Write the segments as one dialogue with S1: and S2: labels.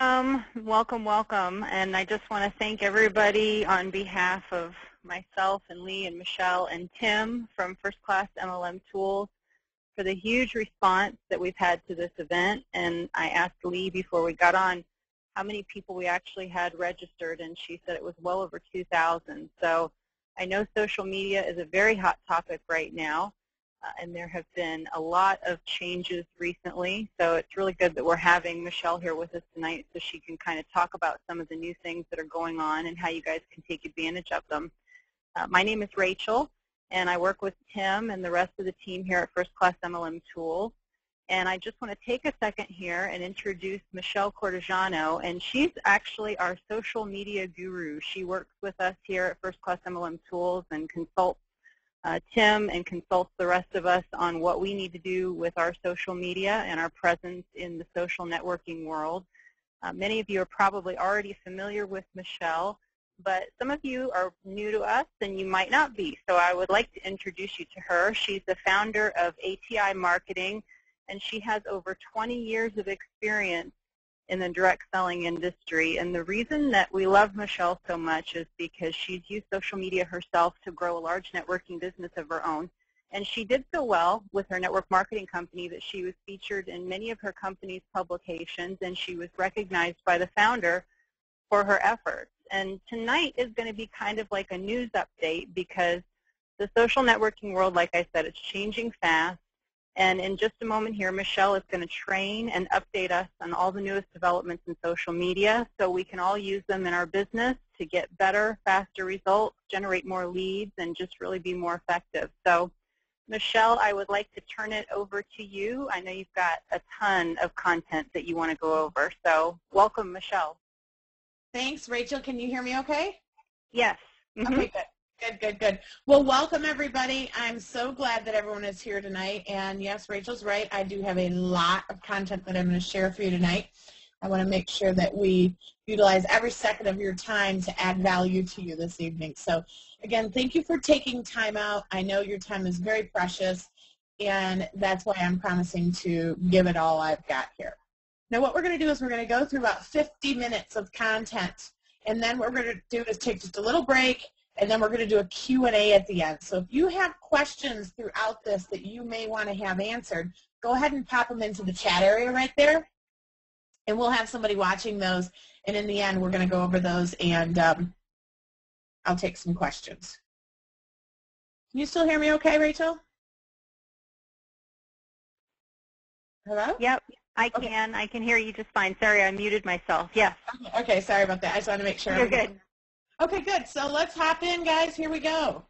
S1: Welcome, welcome. And I just want to thank everybody on behalf of myself and Lee and Michelle and Tim from First Class MLM Tools for the huge response that we've had to this event. And I asked Lee before we got on how many people we actually had registered, and she said it was well over 2,000. So I know social media is a very hot topic right now. And there have been a lot of changes recently, so it's really good that we're having Michelle here with us tonight so she can kind of talk about some of the new things that are going on and how you guys can take advantage of them. My name is Rachel, and I work with Tim and the rest of the team here at First Class MLM Tools. And I just want to take a second here and introduce Michelle Cortegiano, and she's actually our social media guru. She works with us here at First Class MLM Tools and consults Tim and consults the rest of us on what we need to do with our social media and our presence in the social networking world. Many of you are probably already familiar with Michelle, but some of you are new to us and you might not be. So I would like to introduce you to her. She's the founder of ATI Marketing, and she has over 20 years of experience in the direct selling industry. And the reason that we love Michelle so much is because she's used social media herself to grow a large networking business of her own. And she did so well with her network marketing company that she was featured in many of her company's publications, and she was recognized by the founder for her efforts. And tonight is going to be kind of like a news update because the social networking world, like I said, it's changing fast. And in just a moment here, Michelle is going to train and update us on all the newest developments in social media so we can all use them in our business to get better, faster results, generate more leads, and just really be more effective. So, Michelle, I would like to turn it over to you. I know you've got a ton of content that you want to go over. So, welcome, Michelle.
S2: Thanks, Rachel. Can you hear me okay?
S1: Yes.
S2: Mm-hmm. Okay, good. Good. Well, welcome, everybody. I'm so glad that everyone is here tonight. And yes, Rachel's right. I do have a lot of content that I'm going to share for you tonight. I want to make sure that we utilize every second of your time to add value to you this evening. So, again, thank you for taking time out. I know your time is very precious, and that's why I'm promising to give it all I've got here. Now, what we're going to do is we're going to go through about 50 minutes of content, and then what we're going to do is take just a little break, and then we're going to do a Q&A at the end. So if you have questions throughout this that you may want to have answered, go ahead and pop them into the chat area right there, and we'll have somebody watching those. And in the end, we're going to go over those, and I'll take some questions. Can you still hear me okay, Rachel? Hello?
S1: Yep, I can. Okay. I can hear you just fine. Sorry, I muted myself. Yes.
S2: Okay, sorry about that. I just want to make sure.
S1: You're good.
S2: Okay, good. So let's hop in, guys. Here we go.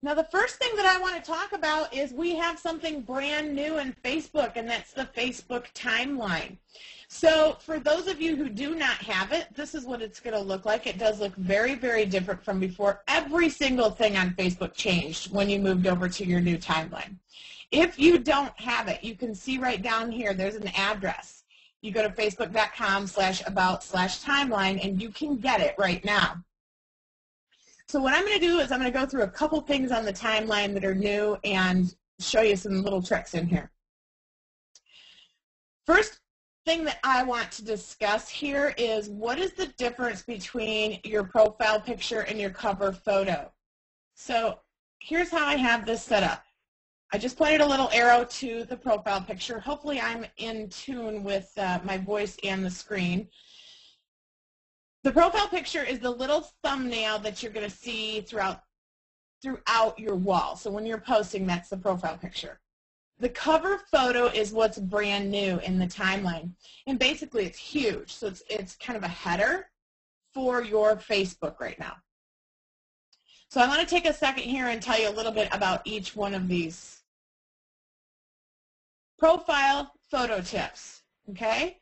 S2: Now, the first thing that I want to talk about is we have something brand new in Facebook, and that's the Facebook timeline. So for those of you who do not have it, this is what it's going to look like. It does look very, very different from before. Every single thing on Facebook changed when you moved over to your new timeline. If you don't have it, you can see right down here, there's an address. You go to facebook.com/about/timeline, and you can get it right now. So what I'm going to do is I'm going to go through a couple things on the timeline that are new and show you some little tricks in here. First thing that I want to discuss here is what is the difference between your profile picture and your cover photo. So here's how I have this set up. I just pointed a little arrow to the profile picture. Hopefully I'm in tune with my voice and the screen. The profile picture is the little thumbnail that you're going to see throughout your wall. So when you're posting, that's the profile picture. The cover photo is what's brand new in the timeline. And basically it's huge. So it's kind of a header for your Facebook right now. So I want to take a second here and tell you a little bit about each one of these. Profile photo tips, okay?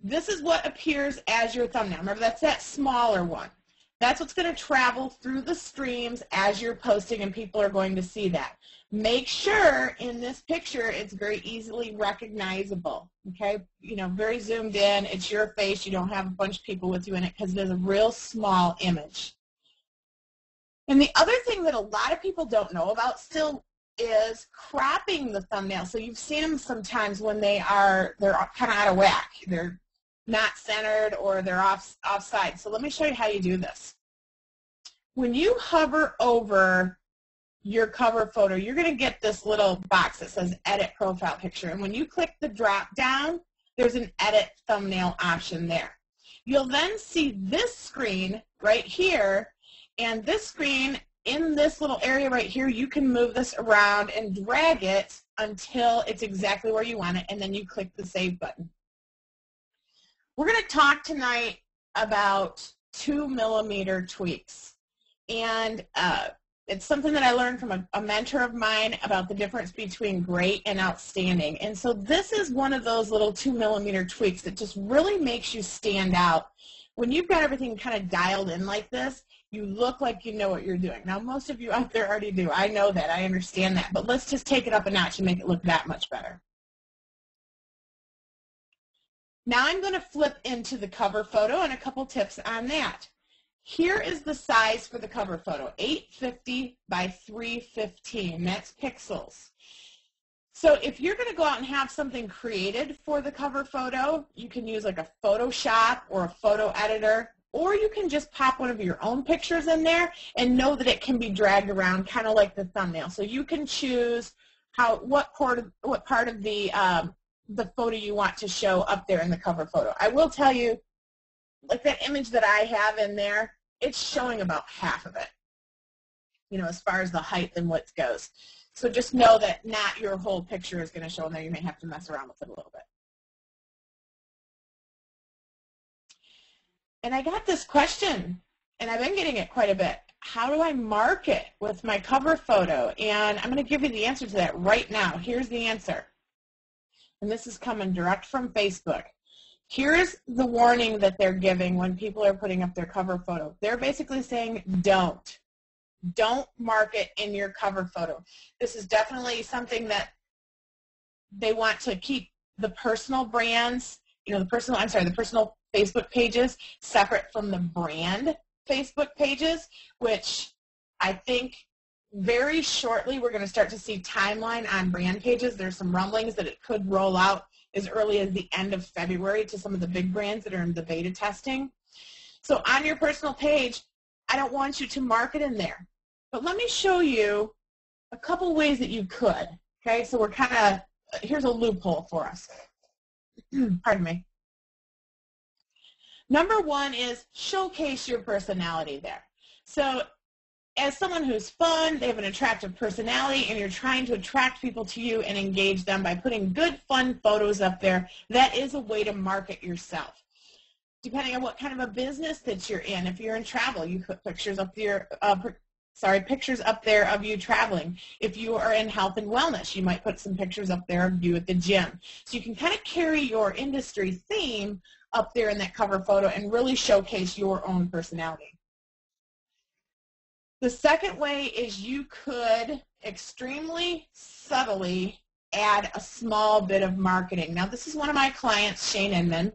S2: This is what appears as your thumbnail. Remember, that's that smaller one. That's what's going to travel through the streams as you're posting, and people are going to see that. Make sure in this picture it's very easily recognizable, okay? You know, very zoomed in. It's your face. You don't have a bunch of people with you in it because it is a real small image. And the other thing that a lot of people don't know about still is cropping the thumbnail. So you've seen them sometimes when they're kind of out of whack. They're not centered or they're offside. So let me show you how you do this. When you hover over your cover photo, you're going to get this little box that says Edit Profile Picture. And when you click the drop down, there's an Edit Thumbnail option there. You'll then see this screen right here, and this screen in this little area right here, you can move this around and drag it until it's exactly where you want it, and then you click the Save button. We're going to talk tonight about 2mm tweaks. And it's something that I learned from a mentor of mine about the difference between great and outstanding. And so this is one of those little 2mm tweaks that just really makes you stand out. When you've got everything kind of dialed in like this, you look like you know what you're doing. Now, most of you out there already do. I know that. I understand that. But let's just take it up a notch and make it look that much better. Now I'm going to flip into the cover photo and a couple tips on that. Here is the size for the cover photo, 850 by 315. That's pixels. So if you're going to go out and have something created for the cover photo, you can use like a Photoshop or a photo editor, or you can just pop one of your own pictures in there and know that it can be dragged around kind of like the thumbnail. So you can choose what part of the photo you want to show up there in the cover photo. I will tell you, like that image that I have in there, it's showing about half of it, you know, as far as the height and width goes. So just know that not your whole picture is going to show in there. You may have to mess around with it a little bit. And I got this question, and I've been getting it quite a bit. How do I market with my cover photo? And I'm going to give you the answer to that right now. Here's the answer. And this is coming direct from Facebook. Here's the warning that they're giving when people are putting up their cover photo. They're basically saying, don't market in your cover photo. This is definitely something that they want to keep the personal brands, the personal Facebook pages separate from the brand Facebook pages, which I think very shortly we're going to start to see timeline on brand pages. There's some rumblings that it could roll out as early as the end of February to some of the big brands that are in the beta testing. So on your personal page, I don't want you to market in there. But let me show you a couple ways that you could. Okay, so here's a loophole for us. Pardon me. Number one is showcase your personality there. So as someone who's fun, they have an attractive personality, and you're trying to attract people to you and engage them by putting good, fun photos up there, that is a way to market yourself. Depending on what kind of a business that you're in, if you're in travel, you put pictures up there, pictures up there of you traveling. If you are in health and wellness, you might put some pictures up there of you at the gym. So you can kind of carry your industry theme up there in that cover photo and really showcase your own personality. The second way is you could extremely subtly add a small bit of marketing. Now, this is one of my clients, Shane Inman,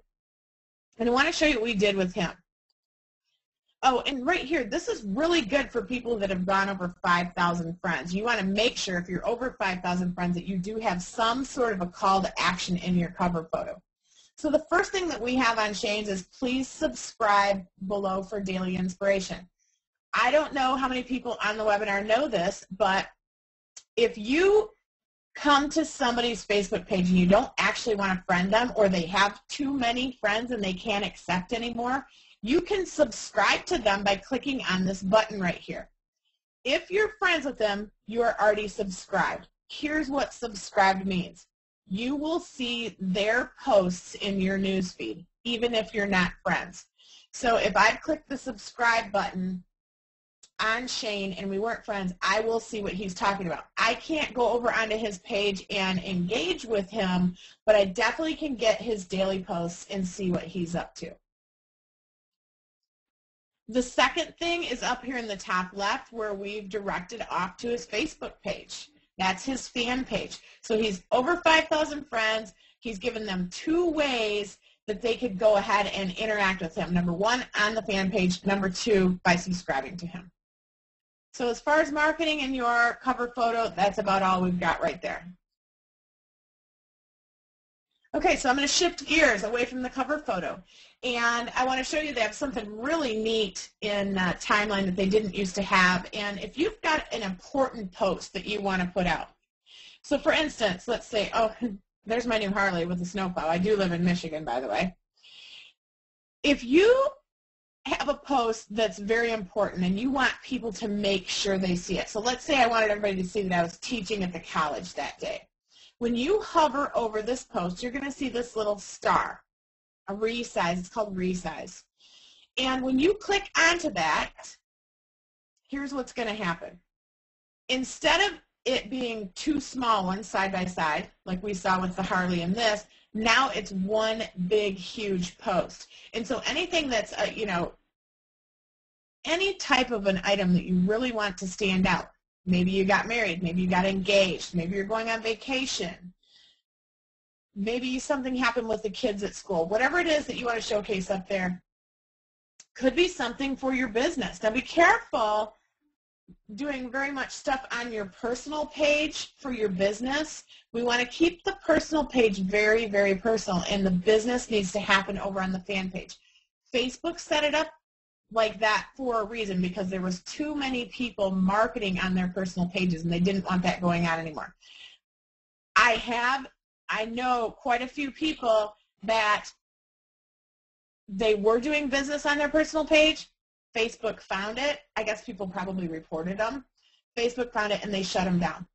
S2: and I want to show you what we did with him. Oh, and right here, this is really good for people that have gone over 5,000 friends. You want to make sure if you're over 5,000 friends that you do have some sort of a call to action in your cover photo. So the first thing that we have on Shane's is please subscribe below for daily inspiration. I don't know how many people on the webinar know this, but if you come to somebody's Facebook page and you don't actually want to friend them, or they have too many friends and they can't accept anymore, you can subscribe to them by clicking on this button right here. If you're friends with them, you are already subscribed. Here's what subscribed means. You will see their posts in your newsfeed, even if you're not friends. So if I click the subscribe button on Shane and we weren't friends, I will see what he's talking about. I can't go over onto his page and engage with him, but I definitely can get his daily posts and see what he's up to. The second thing is up here in the top left where we've directed off to his Facebook page. That's his fan page. So he's over 5,000 friends. He's given them 2 ways that they could go ahead and interact with him. Number 1, on the fan page. Number 2, by subscribing to him. So as far as marketing in your cover photo, that's about all we've got right there. Okay, so I'm going to shift gears away from the cover photo, and I want to show you they have something really neat in Timeline that they didn't used to have. And if you've got an important post that you want to put out, so for instance, let's say, oh, there's my new Harley with the snowplow. I do live in Michigan, by the way. If you have a post that's very important and you want people to make sure they see it, so let's say I wanted everybody to see that I was teaching at the college that day. When you hover over this post, you're going to see this little star, a resize. It's called resize. And when you click onto that, here's what's going to happen. Instead of it being two small ones side by side, like we saw with the Harley and this, now it's one big, huge post. And so anything that's, you know, any type of an item that you really want to stand out, maybe you got married, maybe you got engaged, maybe you're going on vacation, maybe something happened with the kids at school, whatever it is that you want to showcase up there, could be something for your business. Now be careful doing very much stuff on your personal page for your business. We want to keep the personal page very, very personal, and the business needs to happen over on the fan page. Facebook set it up like that for a reason, because there was too many people marketing on their personal pages, and they didn't want that going on anymore. I know quite a few people that they were doing business on their personal page. Facebook found it. I guess people probably reported them. Facebook found it, and they shut them down.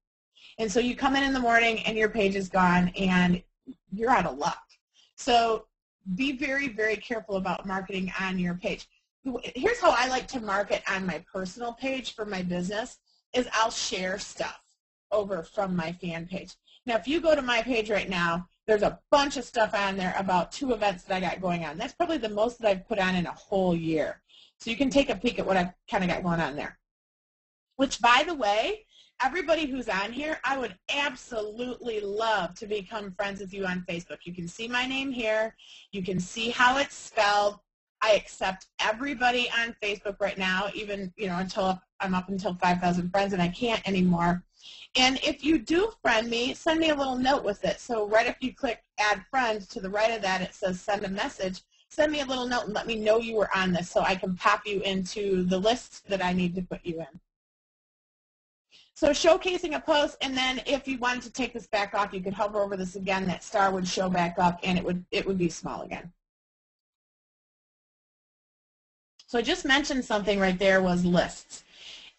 S2: And so you come in the morning, and your page is gone, and you're out of luck. So be very, very careful about marketing on your page. Here's how I like to market on my personal page for my business, is I'll share stuff over from my fan page. Now, if you go to my page right now, there's a bunch of stuff on there about 2 events that I got going on. That's probably the most that I've put on in a whole year. So you can take a peek at what I've kind of got going on there. Which, by the way, everybody who's on here, I would absolutely love to become friends with you on Facebook. You can see my name here. You can see how it's spelled. I accept everybody on Facebook right now, even, you know, until I'm up until 5,000 friends, and I can't anymore. And if you do friend me, send me a little note with it. So right after you click Add Friend, to the right of that it says Send a Message. Send me a little note and let me know you were on this so I can pop you into the list that I need to put you in. So showcasing a post, and then if you wanted to take this back off, you could hover over this again. That star would show back up, and it would be small again. So I just mentioned something right there was lists.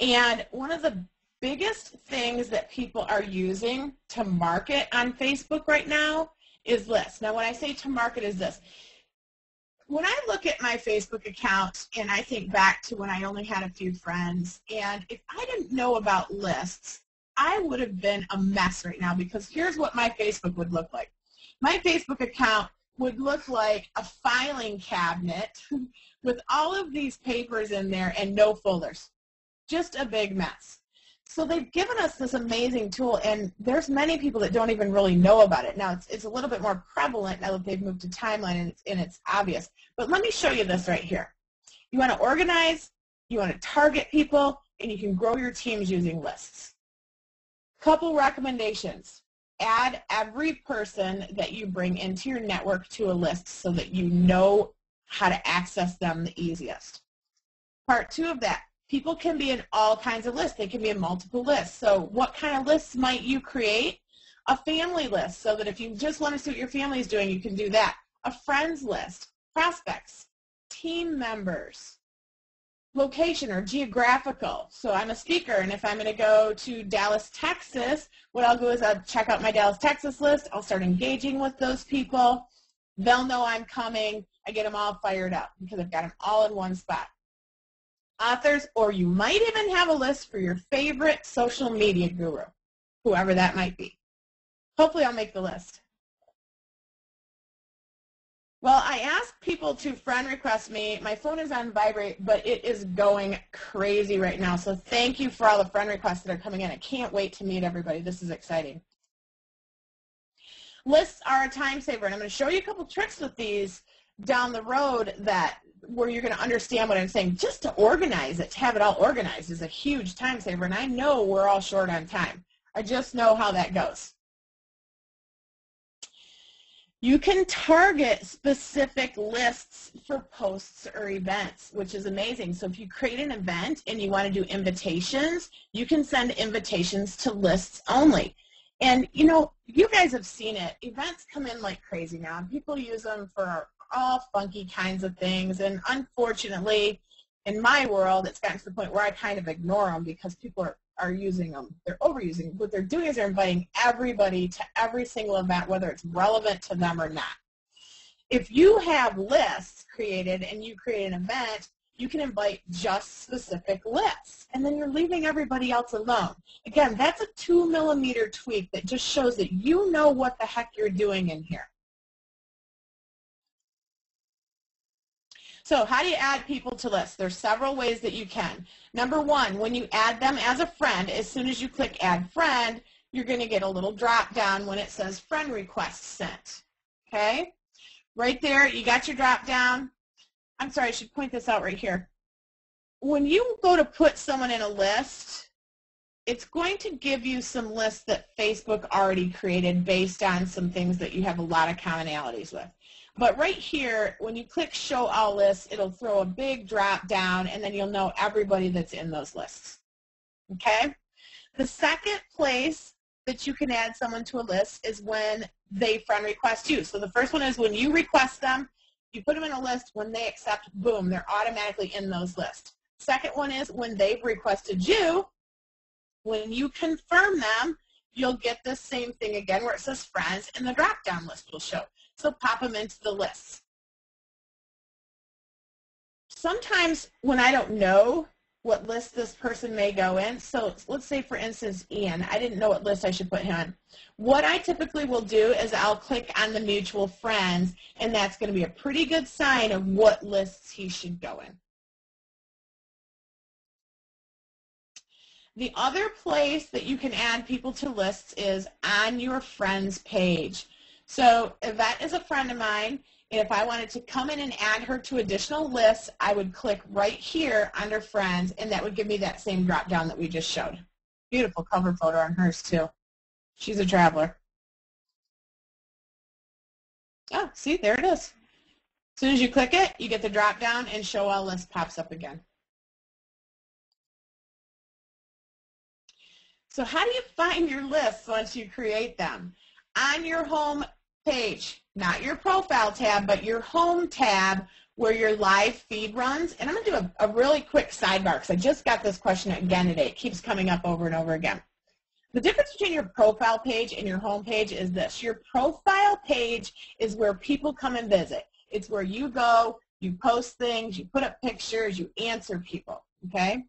S2: And one of the biggest things that people are using to market on Facebook right now is lists. Now, when I say to market is this. When I look at my Facebook account and I think back to when I only had a few friends, and if I didn't know about lists, I would have been a mess right now, because here's what my Facebook would look like. My Facebook account would look like a filing cabinet with all of these papers in there and no folders. Just a big mess. So they've given us this amazing tool, and there's many people that don't even really know about it. Now, it's a little bit more prevalent now that they've moved to Timeline, and it's obvious. But let me show you this right here. You want to organize, you want to target people, and you can grow your teams using lists. Couple recommendations. Add every person that you bring into your network to a list so that you know how to access them the easiest. Part 2 of that. People can be in all kinds of lists. They can be in multiple lists. So what kind of lists might you create? A family list, so that if you just want to see what your family is doing, you can do that. A friends list, prospects, team members, location or geographical. So I'm a speaker, and if I'm going to go to Dallas, Texas, what I'll do is I'll check out my Dallas, Texas list. I'll start engaging with those people. They'll know I'm coming. I get them all fired up because I've got them all in one spot. Authors, or you might even have a list for your favorite social media guru, whoever that might be. Hopefully I'll make the list. Well, I asked people to friend request me. My phone is on vibrate, but it is going crazy right now. So thank you for all the friend requests that are coming in. I can't wait to meet everybody. This is exciting. Lists are a time saver, and I'm going to show you a couple tricks with these down the road where you're going to understand what I'm saying. Just to organize it, to have it all organized is a huge time saver, and I know we're all short on time. I just know how that goes. You can target specific lists for posts or events, which is amazing. So if you create an event and you want to do invitations, you can send invitations to lists only. And, you know, you guys have seen it. Events come in like crazy now. People use them for all funky kinds of things. And unfortunately, in my world, it's gotten to the point where I kind of ignore them because people are using them. They're overusing them. What they're doing is they're inviting everybody to every single event, whether it's relevant to them or not. If you have lists created and you create an event, you can invite just specific lists, and then you're leaving everybody else alone. Again, that's a 2mm tweak that just shows that you know what the heck you're doing in here. So how do you add people to lists? There's several ways that you can. Number one, when you add them as a friend, as soon as you click Add Friend, you're going to get a little drop down when it says Friend Request Sent. Okay? Right there, you got your drop down. I'm sorry, I should point this out right here. When you go to put someone in a list, it's going to give you some lists that Facebook already created based on some things that you have a lot of commonalities with. But right here, when you click Show All Lists, it'll throw a big drop down, and then you'll know everybody that's in those lists. Okay? The second place that you can add someone to a list is when they friend request you. So the first one is when you request them, you put them in a list, when they accept, boom, they're automatically in those lists. Second one is when they've requested you, when you confirm them, you'll get this same thing again where it says friends, and the drop-down list will show. So pop them into the lists. Sometimes when I don't know what list this person may go in, so let's say for instance Ian, I didn't know what list I should put him on. What I typically will do is I'll click on the mutual friends, and that's going to be a pretty good sign of what lists he should go in. The other place that you can add people to lists is on your friends page. So Yvette is a friend of mine, and if I wanted to come in and add her to additional lists, I would click right here under friends, and that would give me that same drop down that we just showed. Beautiful cover photo on hers too. She's a traveler. Oh, see, there it is. As soon as you click it, you get the drop down, and Show All List pops up again. So how do you find your lists once you create them? On your home page, not your profile tab, but your home tab where your live feed runs. And I'm going to do a really quick sidebar because I just got this question again today. It keeps coming up over and over again. The difference between your profile page and your home page is this. Your profile page is where people come and visit. It's where you go, you post things, you put up pictures, you answer people, okay?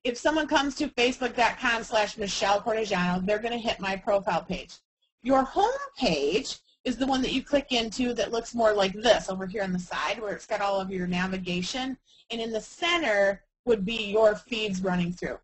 S2: If someone comes to facebook.com/MichelleCortegiano, they're going to hit my profile page. Your home page is the one that you click into that looks more like this over here on the side where it's got all of your navigation, and in the center would be your feeds running through.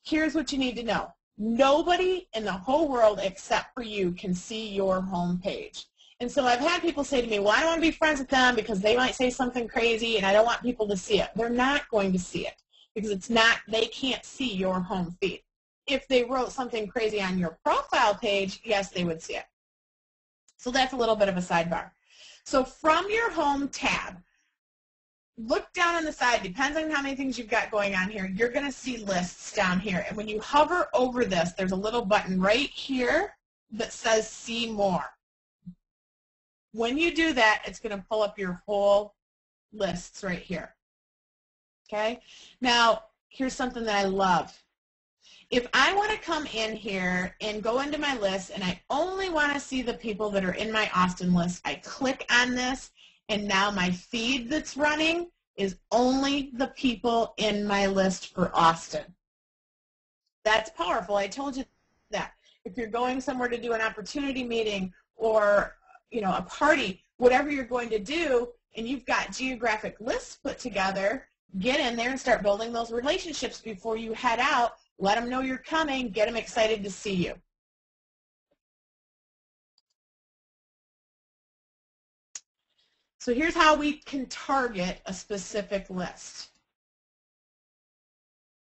S2: Here's what you need to know. Nobody in the whole world except for you can see your home page. And so I've had people say to me, well, I don't want to be friends with them because they might say something crazy and I don't want people to see it. They're not going to see it because it's not, they can't see your home feed. If they wrote something crazy on your profile page, yes, they would see it. So that's a little bit of a sidebar. So from your home tab, look down on the side, depends on how many things you've got going on here, you're going to see lists down here. And when you hover over this, there's a little button right here that says See More. When you do that, it's going to pull up your whole lists right here. Okay? Now, here's something that I love. If I want to come in here and go into my list and I only want to see the people that are in my Austin list, I click on this, and now my feed that's running is only the people in my list for Austin. That's powerful. I told you that. If you're going somewhere to do an opportunity meeting or a party, whatever you're going to do, and you've got geographic lists put together, get in there and start building those relationships before you head out. Let them know you're coming. Get them excited to see you. So here's how we can target a specific list.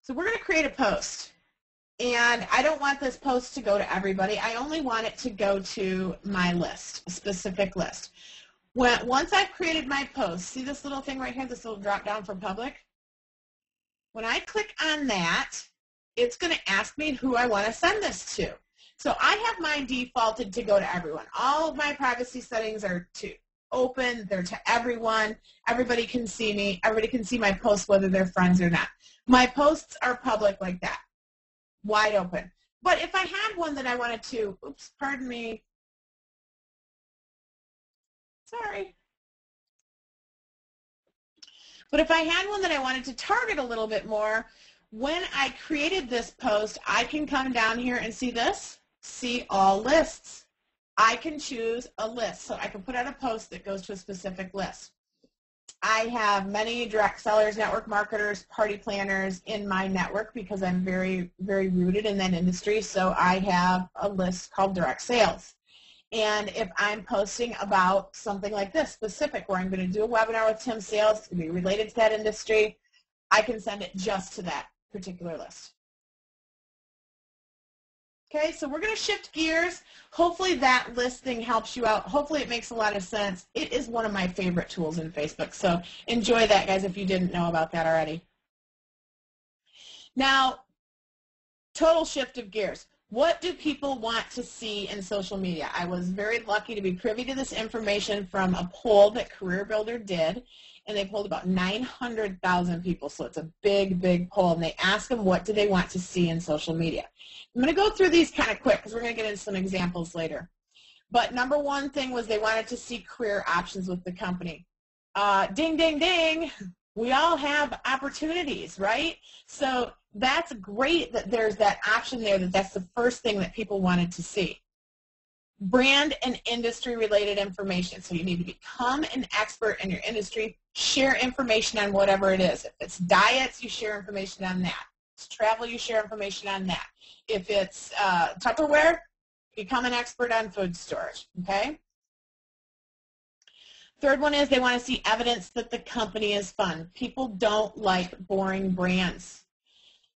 S2: So we're going to create a post. And I don't want this post to go to everybody. I only want it to go to my list, a specific list. Once I've created my post, see this little thing right here, this little drop down for public? When I click on that, it's going to ask me who I want to send this to. So I have mine defaulted to go to everyone. All of my privacy settings are to open. They're to everyone. Everybody can see me. Everybody can see my posts whether they're friends or not. My posts are public like that. Wide open. But if I had one that I wanted to, oops, pardon me. Sorry. But if I had one that I wanted to target a little bit more, when I created this post, I can come down here and see this, see all lists. I can choose a list. So I can put out a post that goes to a specific list. I have many direct sellers, network marketers, party planners in my network because I'm very, very rooted in that industry. So I have a list called direct sales. And if I'm posting about something like this, specific, where I'm going to do a webinar with Tim Sales, it's going to be related to that industry, I can send it just to that particular list. Okay, so we're going to shift gears. Hopefully that list thing helps you out. Hopefully it makes a lot of sense. It is one of my favorite tools in Facebook, so enjoy that, guys, if you didn't know about that already. Now, total shift of gears. What do people want to see in social media? I was very lucky to be privy to this information from a poll that Career Builder did, and they polled about 900,000 people, so it's a big, big poll, and they asked them what do they want to see in social media. I'm going to go through these kind of quick because we're going to get into some examples later. But number one thing was they wanted to see career options with the company. Ding, ding, ding. We all have opportunities, right? So that's great that there's that option there, that's the first thing that people wanted to see. Brand and industry-related information. So you need to become an expert in your industry, share information on whatever it is. If it's diets, you share information on that. If it's travel, you share information on that. If it's Tupperware, become an expert on food storage, okay? Third one is they want to see evidence that the company is fun. People don't like boring brands.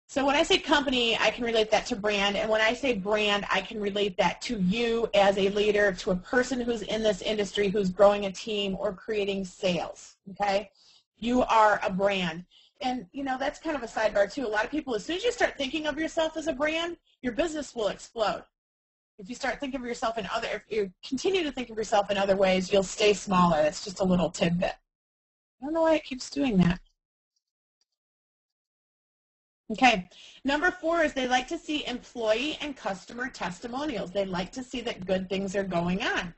S2: So when I say company, I can relate that to brand, and when I say brand, I can relate that to you as a leader, to a person who's in this industry who's growing a team or creating sales, okay? You are a brand. And, you know, that's kind of a sidebar, too. A lot of people, as soon as you start thinking of yourself as a brand, your business will explode. If you start thinking of yourself in other, if you continue to think of yourself in other ways, you'll stay smaller. That's just a little tidbit. I don't know why it keeps doing that. Okay, number 4 is they like to see employee and customer testimonials. They like to see that good things are going on.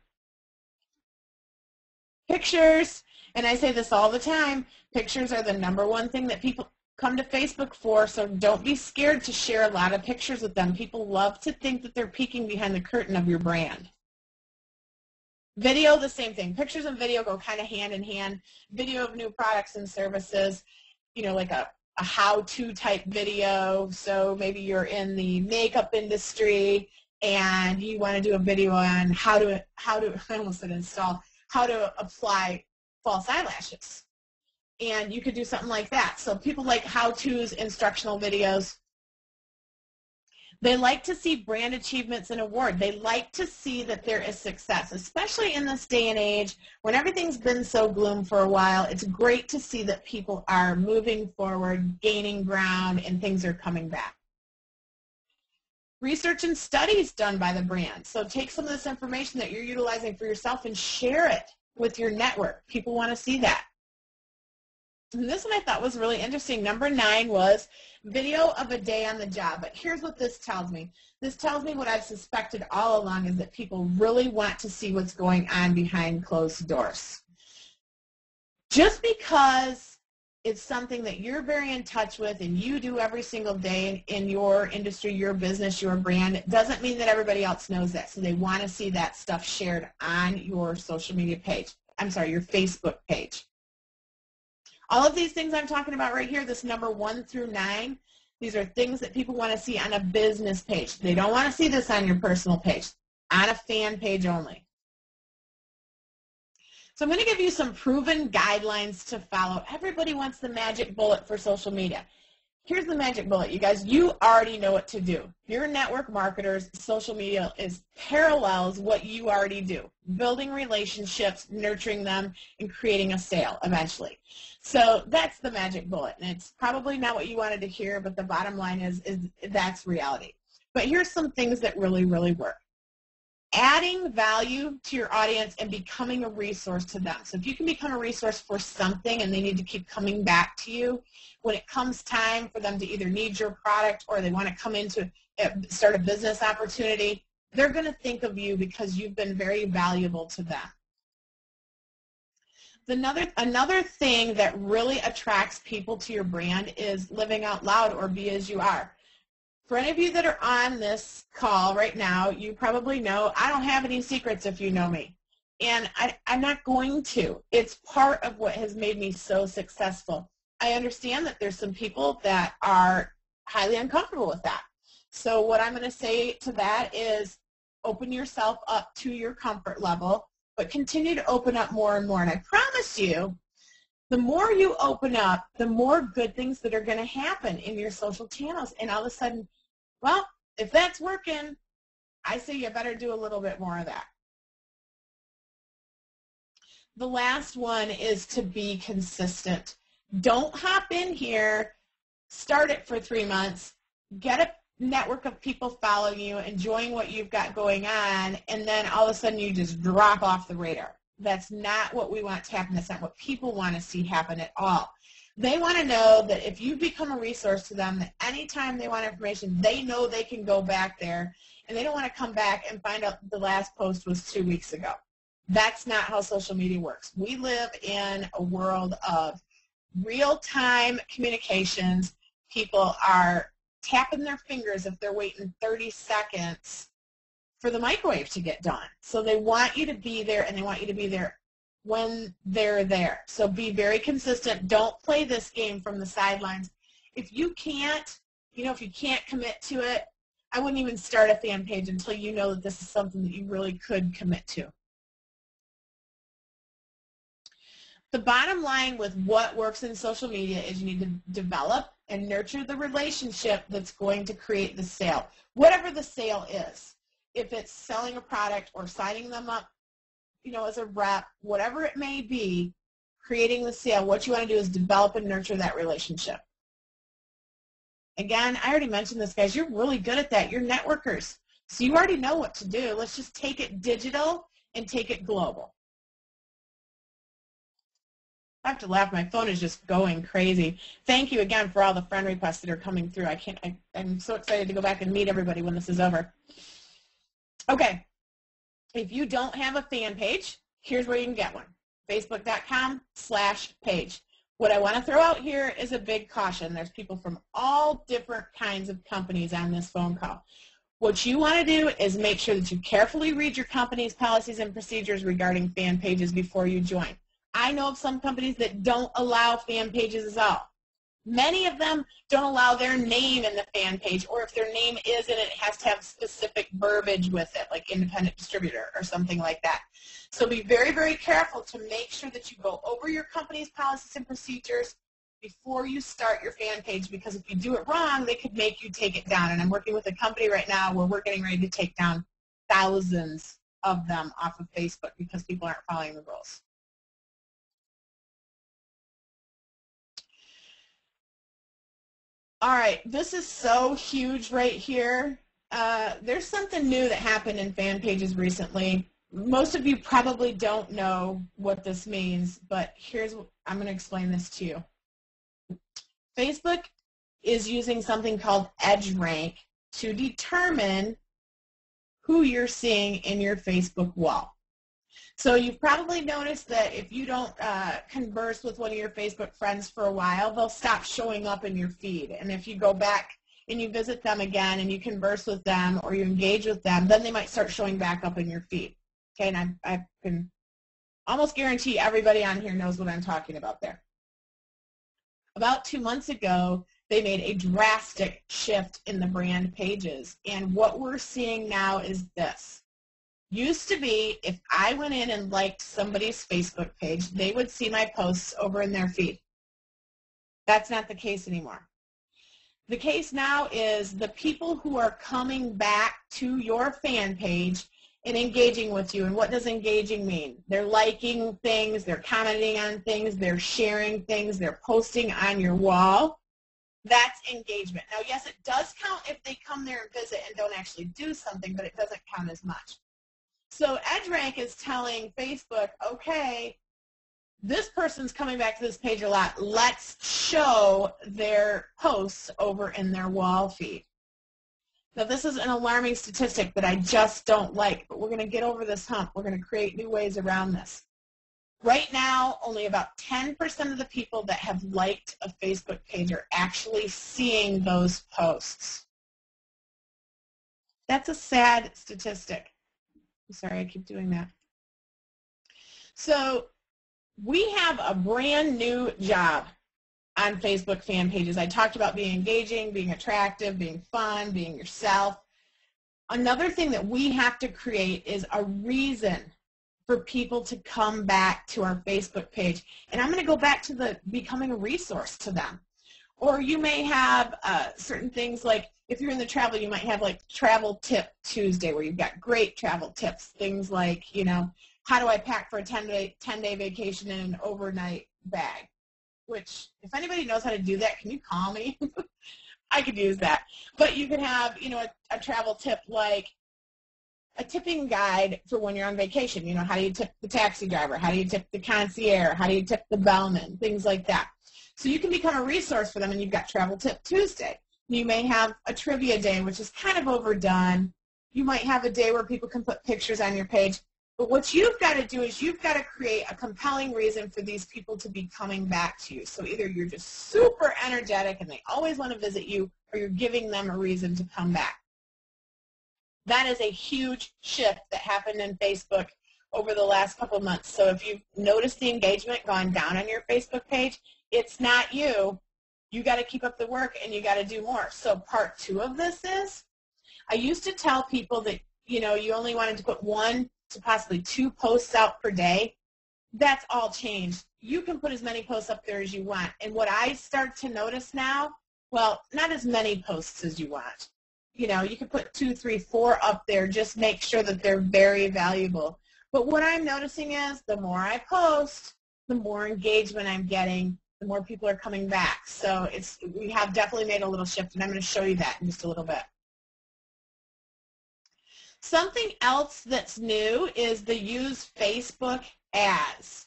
S2: Pictures, and I say this all the time, pictures are the number one thing that people come to Facebook for, so don't be scared to share a lot of pictures with them. People love to think that they're peeking behind the curtain of your brand. Video, the same thing. Pictures and video go kind of hand in hand. Video of new products and services, you know, like a how-to type video. So maybe you're in the makeup industry and you want to do a video on how to I almost said install, how to apply false eyelashes. And you could do something like that. So people like how-tos, instructional videos. They like to see brand achievements and awards. They like to see that there is success, especially in this day and age when everything's been so gloom for a while. It's great to see that people are moving forward, gaining ground, and things are coming back. Research and studies done by the brand. So take some of this information that you're utilizing for yourself and share it with your network. People want to see that. And this one I thought was really interesting. Number 9 was video of a day on the job. But here's what this tells me. This tells me what I've suspected all along, is that people really want to see what's going on behind closed doors. Just because it's something that you're very in touch with and you do every single day in your industry, your business, your brand, it doesn't mean that everybody else knows that. So they want to see that stuff shared on your social media page. I'm sorry, your Facebook page. All of these things I'm talking about right here, this number 1 through 9, these are things that people want to see on a business page. They don't want to see this on your personal page, on a fan page only. So I'm going to give you some proven guidelines to follow. Everybody wants the magic bullet for social media. Here's the magic bullet, you guys. You already know what to do. You're network marketers. Social media parallels what you already do. Building relationships, nurturing them, and creating a sale eventually. So that's the magic bullet. And it's probably not what you wanted to hear, but the bottom line is that's reality. But here's some things that really, really work. Adding value to your audience and becoming a resource to them. So if you can become a resource for something and they need to keep coming back to you, when it comes time for them to either need your product or they want to come into start a business opportunity, they're going to think of you because you've been very valuable to them. Another thing that really attracts people to your brand is living out loud, or be as you are. For any of you that are on this call right now, you probably know I don't have any secrets if you know me. And I'm not going to. It's part of what has made me so successful. I understand that there's some people that are highly uncomfortable with that. So what I'm going to say to that is open yourself up to your comfort level, but continue to open up more and more. And I promise you, the more you open up, the more good things that are going to happen in your social channels. And all of a sudden, well, if that's working, I say you better do a little bit more of that. The last one is to be consistent. Don't hop in here, start it for 3 months, get a network of people following you, enjoying what you've got going on, and then all of a sudden you just drop off the radar. That's not what we want to happen. That's not what people want to see happen at all. They want to know that if you become a resource to them, that anytime they want information, they know they can go back there, and they don't want to come back and find out the last post was 2 weeks ago. That's not how social media works. We live in a world of real-time communications. People are tapping their fingers if they're waiting 30 seconds for the microwave to get done. So they want you to be there, and they want you to be there when they're there. So be very consistent. Don't play this game from the sidelines. If you can't, if you can't commit to it, I wouldn't even start a fan page until you know that this is something that you really could commit to. The bottom line with what works in social media is you need to develop and nurture the relationship that's going to create the sale, whatever the sale is. If it's selling a product or signing them up, as a rep, whatever it may be, creating the sale, what you want to do is develop and nurture that relationship. Again, I already mentioned this, guys. You're really good at that. You're networkers. So you already know what to do. Let's just take it digital and take it global. I have to laugh. My phone is just going crazy. Thank you again for all the friend requests that are coming through. I'm so excited to go back and meet everybody when this is over. Okay. If you don't have a fan page, here's where you can get one. Facebook.com/page. What I want to throw out here is a big caution. There's people from all different kinds of companies on this phone call. What you want to do is make sure that you carefully read your company's policies and procedures regarding fan pages before you join. I know of some companies that don't allow fan pages at all. Many of them don't allow their name in the fan page, or if their name is in it, it has to have specific verbiage with it, like independent distributor or something like that. So be very, very careful to make sure that you go over your company's policies and procedures before you start your fan page, because if you do it wrong, they could make you take it down. And I'm working with a company right now where we're getting ready to take down thousands of them off of Facebook because people aren't following the rules. All right, this is so huge right here. There's something new that happened in fan pages recently. Most of you probably don't know what this means, but I'm going to explain this to you. Facebook is using something called EdgeRank to determine who you're seeing in your Facebook wall. So you've probably noticed that if you don't converse with one of your Facebook friends for a while, they'll stop showing up in your feed. And if you go back and you visit them again and you converse with them or you engage with them, then they might start showing back up in your feed. Okay, and I can almost guarantee everybody on here knows what I'm talking about there. About 2 months ago, they made a drastic shift in the brand pages. And what we're seeing now is this. Used to be, if I went in and liked somebody's Facebook page, they would see my posts over in their feed. That's not the case anymore. The case now is the people who are coming back to your fan page and engaging with you. And what does engaging mean? They're liking things, they're commenting on things, they're sharing things, they're posting on your wall. That's engagement. Now, yes, it does count if they come there and visit and don't actually do something, but it doesn't count as much. So EdgeRank is telling Facebook, okay, this person's coming back to this page a lot. Let's show their posts over in their wall feed. Now, this is an alarming statistic that I just don't like, but we're going to get over this hump. We're going to create new ways around this. Right now, only about 10% of the people that have liked a Facebook page are actually seeing those posts. That's a sad statistic. I'm sorry, I keep doing that. So we have a brand new job on Facebook fan pages. I talked about being engaging, being attractive, being fun, being yourself. Another thing that we have to create is a reason for people to come back to our Facebook page. And I'm going to go back to becoming a resource to them. Or you may have certain things like, if you're in the travel, you might have like Travel Tip Tuesday where you've got great travel tips. Things like, you know, how do I pack for a 10-day vacation in an overnight bag? Which, if anybody knows how to do that, can you call me? I could use that. But you could have, you know, a travel tip like a tipping guide for when you're on vacation. You know, how do you tip the taxi driver? How do you tip the concierge? How do you tip the bellman? Things like that. So you can become a resource for them, and you've got Travel Tip Tuesday. You may have a trivia day, which is kind of overdone. You might have a day where people can put pictures on your page. But what you've got to do is you've got to create a compelling reason for these people to be coming back to you. So either you're just super energetic and they always want to visit you, or you're giving them a reason to come back. That is a huge shift that happened in Facebook over the last couple of months. So if you've noticed the engagement gone down on your Facebook page, it's not you. You got to keep up the work and you got to do more. So part 2 of this is, I used to tell people that, you know, you only wanted to put 1 to possibly 2 posts out per day. That's all changed. You can put as many posts up there as you want. And what I start to notice now, well, not as many posts as you want. You know, you can put 2, 3, 4 up there. Just make sure that they're very valuable. But what I'm noticing is the more I post, the more engagement I'm getting, the more people are coming back. So we have definitely made a little shift, and I'm going to show you that in just a little bit. Something else that's new is the Use Facebook As.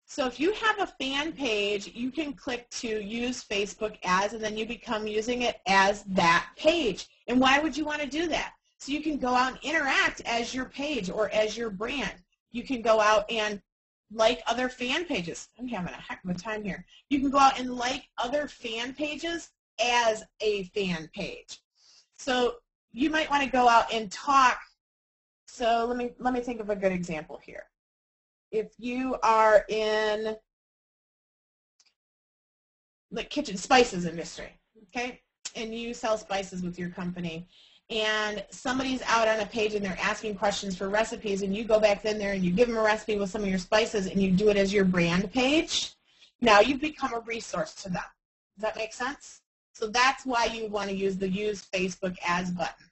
S2: So if you have a fan page, you can click to Use Facebook As, and then you become using it as that page. And why would you want to do that? So you can go out and interact as your page or as your brand. You can go out and like other fan pages. I'm having a heck of a time here. You can go out and like other fan pages as a fan page. So you might want to go out and talk. So let me think of a good example here. If you are in the kitchen spices industry, okay, and you sell spices with your company, and somebody's out on a page and they're asking questions for recipes, and you go back in there and you give them a recipe with some of your spices and you do it as your brand page, now you've become a resource to them. Does that make sense? So that's why you want to use the Use Facebook As button.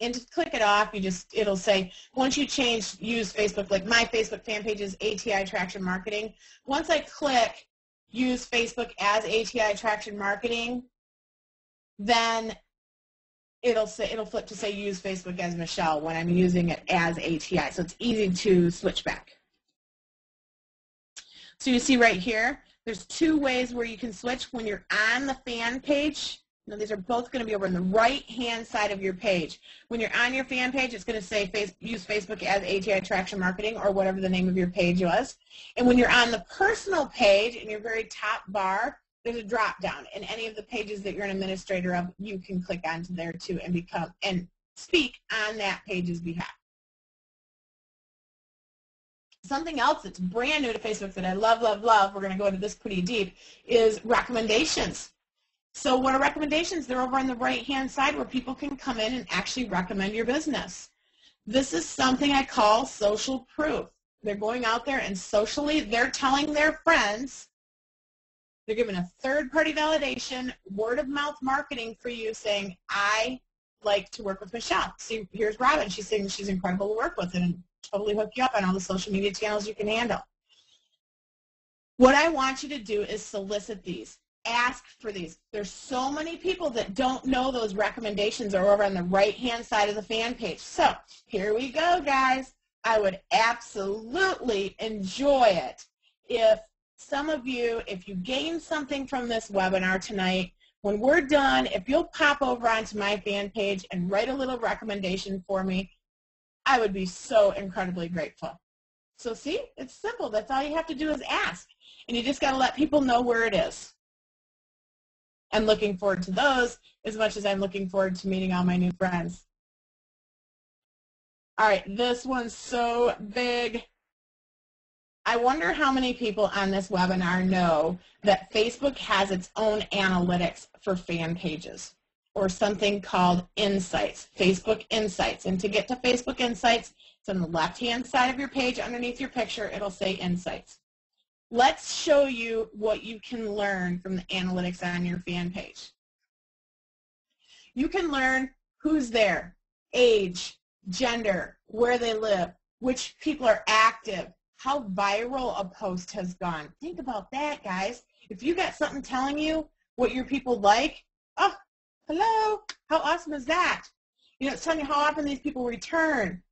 S2: And to click it off, it'll say, once you change Use Facebook, like my Facebook fan page is ATI Traction Marketing. Once I click Use Facebook as ATI Traction Marketing, then it'll flip to say Use Facebook as Michelle when I'm using it as ATI. So it's easy to switch back. So you see right here, there's 2 ways where you can switch when you're on the fan page. Now, these are both going to be over on the right-hand side of your page. When you're on your fan page, it's going to say Use Facebook as ATI Traction Marketing or whatever the name of your page was. And when you're on the personal page in your very top bar, there's a drop-down. And any of the pages that you're an administrator of, you can click onto there too and speak on that page's behalf. Something else that's brand new to Facebook that I love, love, love, we're going to go into this pretty deep, is recommendations. So what are recommendations? They're over on the right-hand side where people can come in and actually recommend your business. This is something I call social proof. They're going out there and socially, they're telling their friends, they're giving a third-party validation, word-of-mouth marketing for you, saying, I like to work with Michelle. See, here's Robin. She's saying she's incredible to work with and totally hook you up on all the social media channels you can handle. What I want you to do is solicit these. Ask for these. There's so many people that don't know those recommendations are over on the right-hand side of the fan page. So here we go, guys. I would absolutely enjoy it if some of you, if you gain something from this webinar tonight, when we're done, if you'll pop over onto my fan page and write a little recommendation for me, I would be so incredibly grateful. So see, it's simple. That's all you have to do is ask. And you just got to let people know where it is. I'm looking forward to those as much as I'm looking forward to meeting all my new friends. All right, this one's so big. I wonder how many people on this webinar know that Facebook has its own analytics for fan pages, or something called Insights, Facebook Insights. And to get to Facebook Insights, it's on the left-hand side of your page. Underneath your picture, it'll say Insights. Let's show you what you can learn from the analytics on your fan page. You can learn who's there, age, gender, where they live, which people are active, how viral a post has gone. Think about that, guys. If you got something telling you what your people like, oh, hello, how awesome is that? You know, it's telling you how often these people return.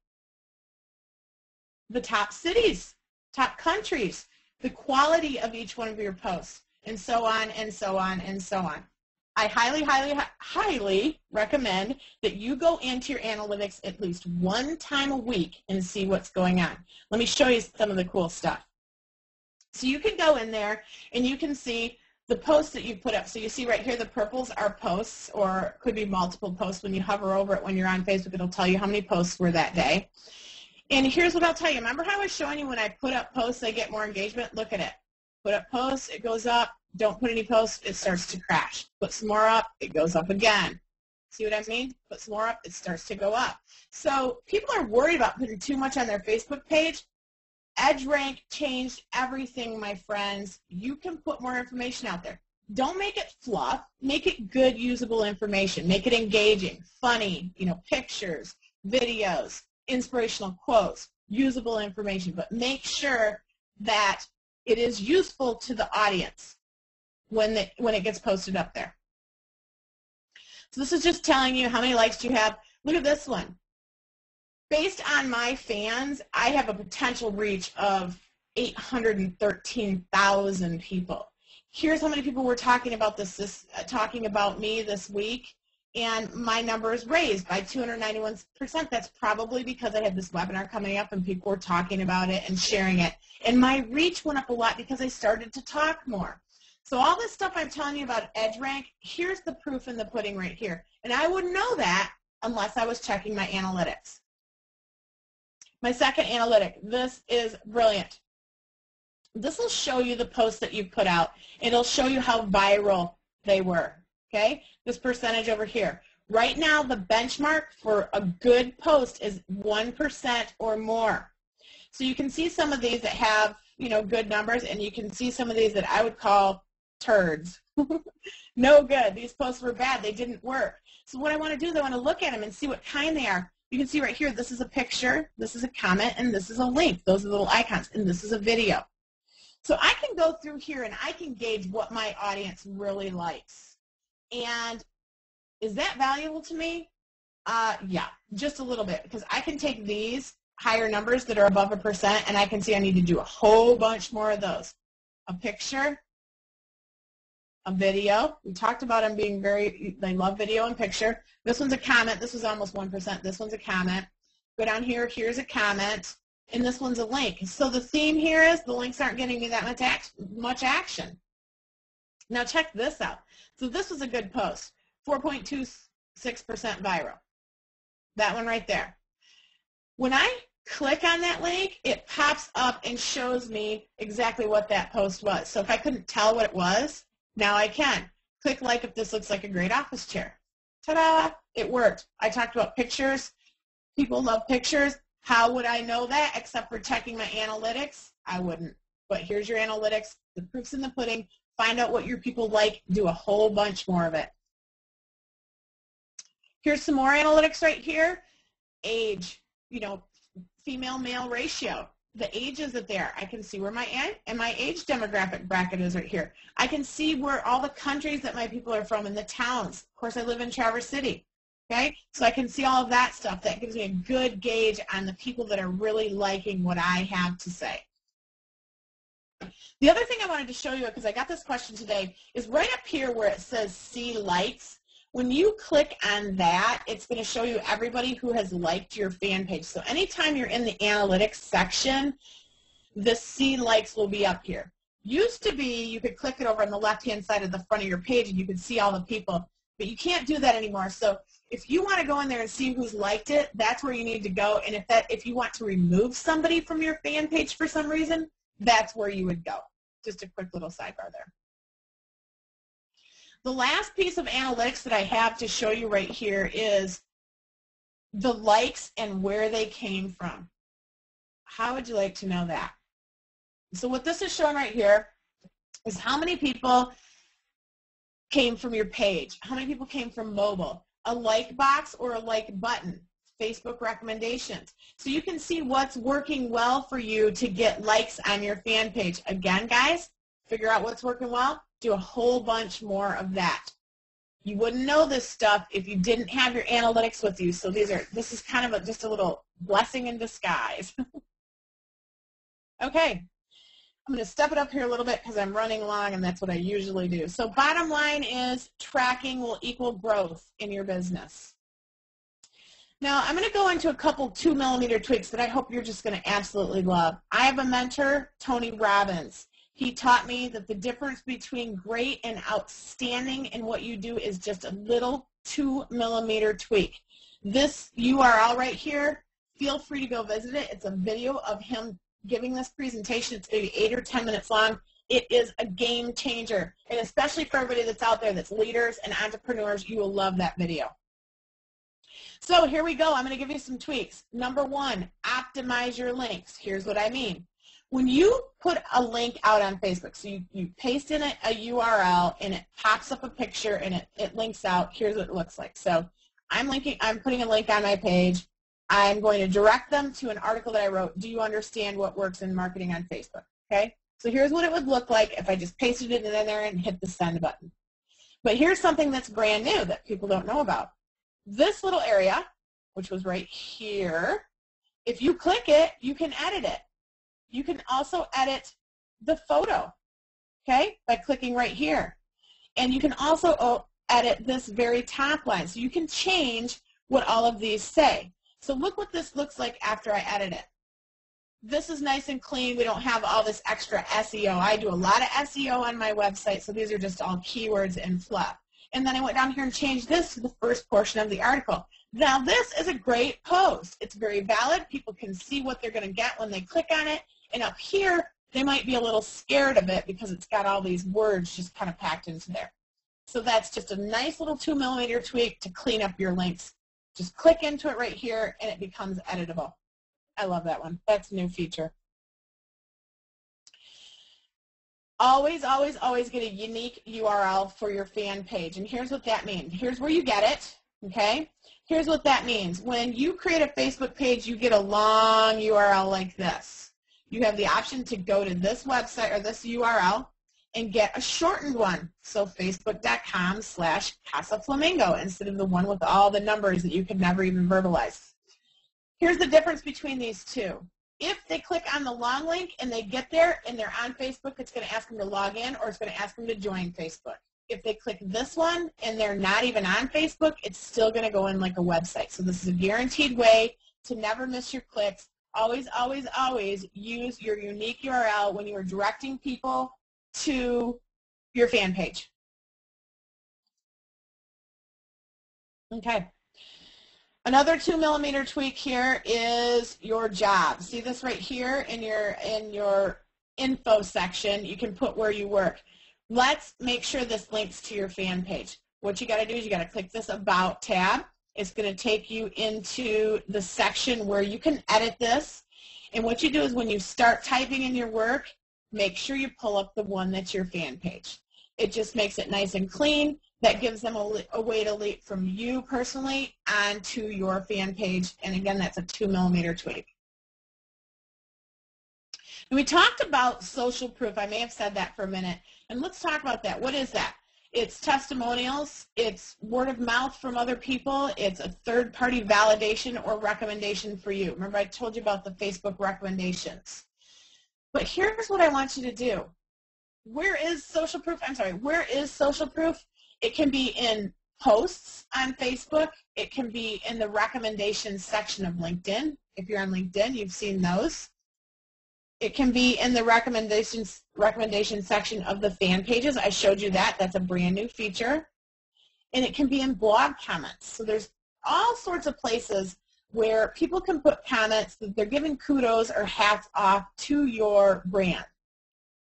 S2: The top cities, top countries, the quality of each one of your posts, and so on and so on and so on. I highly, highly, highly recommend that you go into your analytics at least one time a week and see what's going on. Let me show you some of the cool stuff. So you can go in there and you can see the posts that you put up. So you see right here the purples are posts, or could be multiple posts. When you hover over it when you're on Facebook, it'll tell you how many posts were that day. And here's what I'll tell you. Remember how I was showing you when I put up posts, I get more engagement? Look at it. Put up posts, it goes up. Don't put any posts, it starts to crash. Put some more up, it goes up again. See what I mean? Put some more up, it starts to go up. So people are worried about putting too much on their Facebook page. EdgeRank changed everything, my friends. You can put more information out there. Don't make it fluff. Make it good, usable information. Make it engaging, funny, you know, pictures, videos, inspirational quotes, usable information. But make sure that it is useful to the audience when it gets posted up there. So this is just telling you how many likes you have. Look at this one. Based on my fans, I have a potential reach of 813,000 people. Here's how many people were talking about talking about me this week, and my number is raised by 291%. That's probably because I had this webinar coming up and people were talking about it and sharing it. And my reach went up a lot because I started to talk more. So all this stuff I'm telling you about EdgeRank, here's the proof in the pudding right here. And I wouldn't know that unless I was checking my analytics. My second analytic, this is brilliant. This will show you the posts that you've put out. It'll show you how viral they were, okay? This percentage over here. Right now, the benchmark for a good post is 1% or more. So you can see some of these that have, you know, good numbers, and you can see some of these that I would call turds. No good. These posts were bad. They didn't work. So what I want to do is I want to look at them and see what kind they are. You can see right here, this is a picture, this is a comment, and this is a link. Those are little icons, and this is a video. So I can go through here and I can gauge what my audience really likes. And is that valuable to me? Yeah, just a little bit, because I can take these higher numbers that are above 1%, and I can see I need to do a whole bunch more of those. A picture, a video. We talked about them being they love video and picture. This one's a comment. This was almost 1%. This one's a comment. Go down here. Here's a comment. And this one's a link. So the theme here is the links aren't getting me that much action. Now check this out. So this was a good post. 4.26% viral. That one right there. When I click on that link, it pops up and shows me exactly what that post was. So if I couldn't tell what it was, now I can. Click like if this looks like a great office chair. Ta-da! It worked. I talked about pictures. People love pictures. How would I know that except for checking my analytics? I wouldn't. But here's your analytics. The proof's in the pudding. Find out what your people like. Do a whole bunch more of it. Here's some more analytics right here. Age, female-male ratio. The ages that there. I can see where my age demographic bracket is right here. I can see where all the countries that my people are from and the towns. Of course, I live in Traverse City. Okay, so I can see all of that stuff. That gives me a good gauge on the people that are really liking what I have to say. The other thing I wanted to show you, because I got this question today, is right up here where it says see likes. When you click on that, it's going to show you everybody who has liked your fan page. So anytime you're in the analytics section, the see likes will be up here. Used to be you could click it over on the left-hand side of the front of your page and you could see all the people, but you can't do that anymore. So if you want to go in there and see who's liked it, that's where you need to go. And if you want to remove somebody from your fan page for some reason, that's where you would go. Just a quick little sidebar there. The last piece of analytics that I have to show you right here is the likes and where they came from. How would you like to know that? So what this is showing right here is how many people came from your page, how many people came from mobile, a like box or a like button, Facebook recommendations. So you can see what's working well for you to get likes on your fan page. Again, guys, figure out what's working well. Do a whole bunch more of that. You wouldn't know this stuff if you didn't have your analytics with you. So this is kind of just a little blessing in disguise. Okay, I'm going to step it up here a little bit because I'm running long and that's what I usually do. So bottom line is tracking will equal growth in your business. Now I'm going to go into a couple 2mm tweaks that I hope you're just going to absolutely love. I have a mentor, Tony Robbins. He taught me that the difference between great and outstanding in what you do is just a little 2mm tweak. This URL right here, feel free to go visit it. It's a video of him giving this presentation. It's maybe 8 or 10 minutes long. It is a game changer. And especially for everybody that's out there that's leaders and entrepreneurs, you will love that video. So here we go. I'm going to give you some tweaks. Number 1, optimize your links. Here's what I mean. When you put a link out on Facebook, so you paste in a URL and it pops up a picture and it links out, here's what it looks like. So I'm putting a link on my page. I'm going to direct them to an article that I wrote, Do You Understand What Works in Marketing on Facebook? Okay? So here's what it would look like if I just pasted it in there and hit the send button. But here's something that's brand new that people don't know about. This little area, which was right here, if you click it, you can edit it. You can also edit the photo, okay, by clicking right here. And you can also edit this very top line. So you can change what all of these say. So look what this looks like after I edit it. This is nice and clean. We don't have all this extra SEO. I do a lot of SEO on my website, so these are just all keywords and fluff. And then I went down here and changed this to the first portion of the article. Now this is a great post. It's very valid. People can see what they're going to get when they click on it. And up here, they might be a little scared of it because it's got all these words just kind of packed into there. So that's just a nice little 2mm tweak to clean up your links. Just click into it right here, and it becomes editable. I love that one. That's a new feature. Always, always, always get a unique URL for your fan page. And here's what that means. Here's where you get it, okay? Here's what that means. When you create a Facebook page, you get a long URL like this. You have the option to go to this website or this URL and get a shortened one. So facebook.com/CasaFlamingo instead of the one with all the numbers that you could never even verbalize. Here's the difference between these two. If they click on the long link and they get there and they're on Facebook, it's going to ask them to log in or it's going to ask them to join Facebook. If they click this one and they're not even on Facebook, it's still going to go in like a website. So this is a guaranteed way to never miss your clicks. Always, always, always use your unique URL when you are directing people to your fan page. Okay. Another 2mm tweak here is your job. See this right here in your info section? You can put where you work. Let's make sure this links to your fan page. What you got to do is you got to click this About tab, It's going to take you into the section where you can edit this. And what you do is when you start typing in your work, make sure you pull up the one that's your fan page. It just makes it nice and clean. That gives them a way to leap from you personally onto your fan page. And again, that's a 2mm tweak. And we talked about social proof. I may have said that for a minute. And let's talk about that. What is that? It's testimonials. It's word of mouth from other people. It's a third-party validation or recommendation for you. Remember I told you about the Facebook recommendations. But here's what I want you to do. Where is social proof? I'm sorry. Where is social proof? It can be in posts on Facebook. It can be in the recommendations section of LinkedIn. If you're on LinkedIn, you've seen those. It can be in the recommendation section of the fan pages. I showed you that. That's a brand new feature. And it can be in blog comments. So there's all sorts of places where people can put comments that they're giving kudos or hats off to your brand.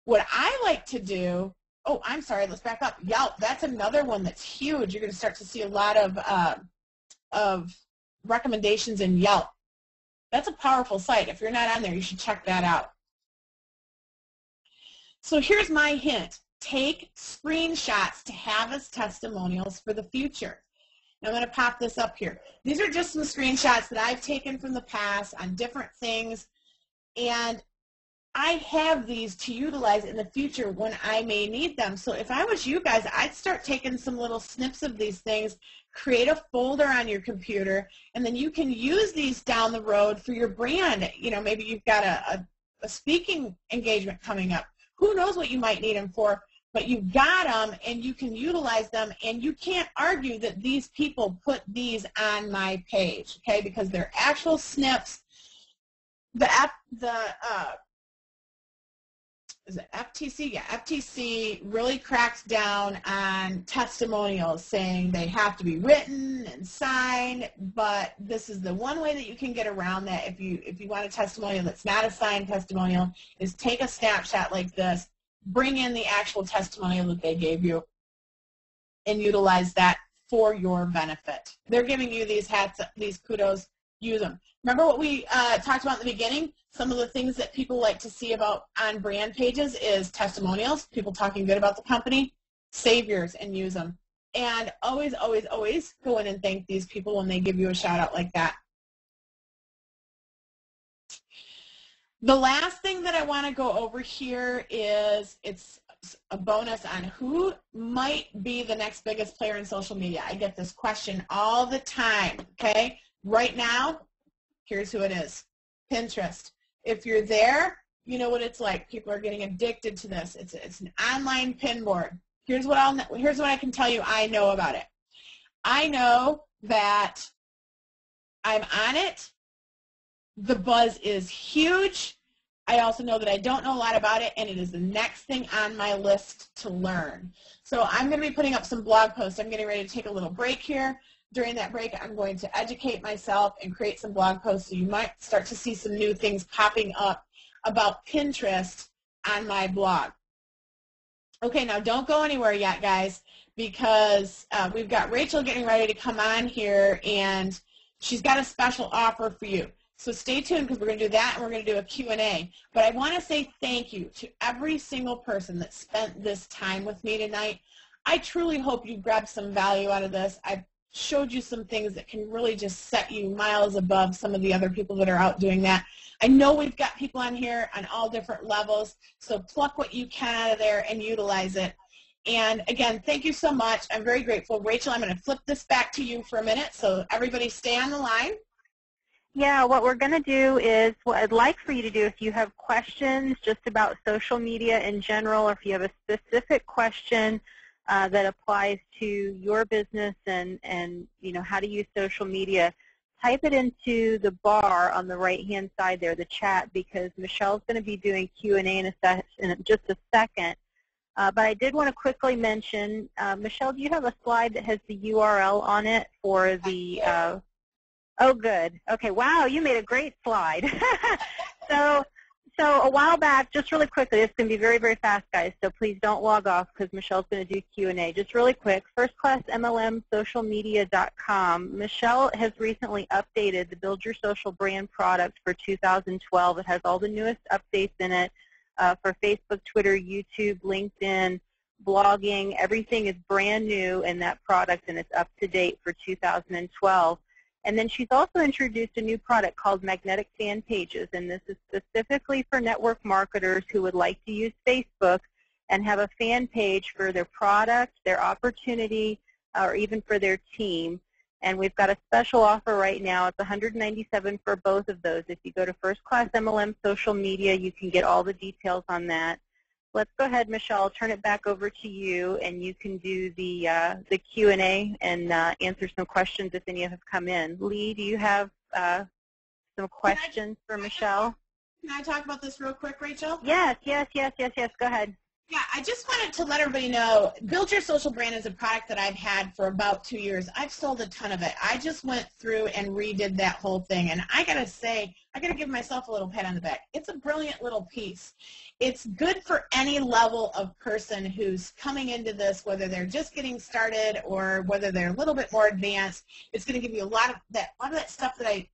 S2: What I like to do, oh, I'm sorry, let's back up. Yelp, that's another one that's huge. You're going to start to see a lot of recommendations in Yelp. That's a powerful site. If you're not on there, you should check that out. So here's my hint. Take screenshots to have as testimonials for the future. Now I'm going to pop this up here. These are just some screenshots that I've taken from the past on different things, and I have these to utilize in the future when I may need them. So if I was you guys, I'd start taking some little snips of these things, create a folder on your computer, and then you can use these down the road for your brand. You know, maybe you've got a speaking engagement coming up. Who knows what you might need them for, but you've got them and you can utilize them, and you can't argue that these people put these on my page, okay, because they're actual snips. Is it FTC? Yeah, FTC really cracks down on testimonials, saying they have to be written and signed, but this is the one way that you can get around that if you want a testimonial that's not a signed testimonial, is take a snapshot like this, bring in the actual testimonial that they gave you, and utilize that for your benefit. They're giving you these hats, these kudos, use them. Remember what we talked about in the beginning? Some of the things that people like to see about on brand pages is testimonials, people talking good about the company. Save yours and use them. And always, always, always go in and thank these people when they give you a shout out like that. The last thing that I want to go over here is it's a bonus on who might be the next biggest player in social media. I get this question all the time, okay? Right now, here's who it is. Pinterest. If you're there, you know what it's like. People are getting addicted to this. It's an online pin board. Here's what I can tell you I know about it. I know that I'm on it. The buzz is huge. I also know that I don't know a lot about it, and it is the next thing on my list to learn. So I'm going to be putting up some blog posts. I'm getting ready to take a little break here. During that break, I'm going to educate myself and create some blog posts, so you might start to see some new things popping up about Pinterest on my blog. Okay, now don't go anywhere yet, guys, because we've got Rachel getting ready to come on here, and she's got a special offer for you. So stay tuned, because we're going to do that, and we're going to do a Q&A. But I want to say thank you to every single person that spent this time with me tonight. I truly hope you grabbed some value out of this. I showed you some things that can really just set you miles above some of the other people that are out doing that. I know we've got people on here on all different levels, so pluck what you can out of there and utilize it. And again, thank you so much. I'm very grateful. Rachel, I'm going to flip this back to you for a minute, so everybody stay on the line.
S1: Yeah, what we're going to do is, what I'd like for you to do, if you have questions just about social media in general, or if you have a specific question that applies to your business and you know, how to use social media, type it into the bar on the right-hand side there, the chat, because Michelle's going to be doing Q&A in just a second. But I did want to quickly mention, Michelle, do you have a slide that has the URL on it for the, oh, good. Okay, wow, you made a great slide. So So a while back, just really quickly, it's going to be very, very fast, guys, so please don't log off because Michelle's going to do Q&A. Just really quick, firstclassmlmsocialmedia.com. Michelle has recently updated the Build Your Social Brand product for 2012. It has all the newest updates in it for Facebook, Twitter, YouTube, LinkedIn, blogging. Everything is brand new in that product, and it's up to date for 2012. And then she's also introduced a new product called Magnetic Fan Pages, and this is specifically for network marketers who would like to use Facebook and have a fan page for their product, their opportunity, or even for their team. And we've got a special offer right now. It's $197 for both of those. If you go to First Class MLM Social Media, you can get all the details on that. Let's go ahead, Michelle. I'll turn it back over to you, and you can do the Q&A and answer some questions if any have come in. Lee, do you have some questions for Michelle?
S2: Can I talk about this real quick, Rachel?
S1: Yes. Go ahead.
S2: Yeah, I just wanted to let everybody know, Build Your Social Brand is a product that I've had for about 2 years. I've sold a ton of it. I just went through and redid that whole thing, and I got to say, I got to give myself a little pat on the back. It's a brilliant little piece. It's good for any level of person who's coming into this, whether they're just getting started or whether they're a little bit more advanced. It's going to give you a lot of that stuff that I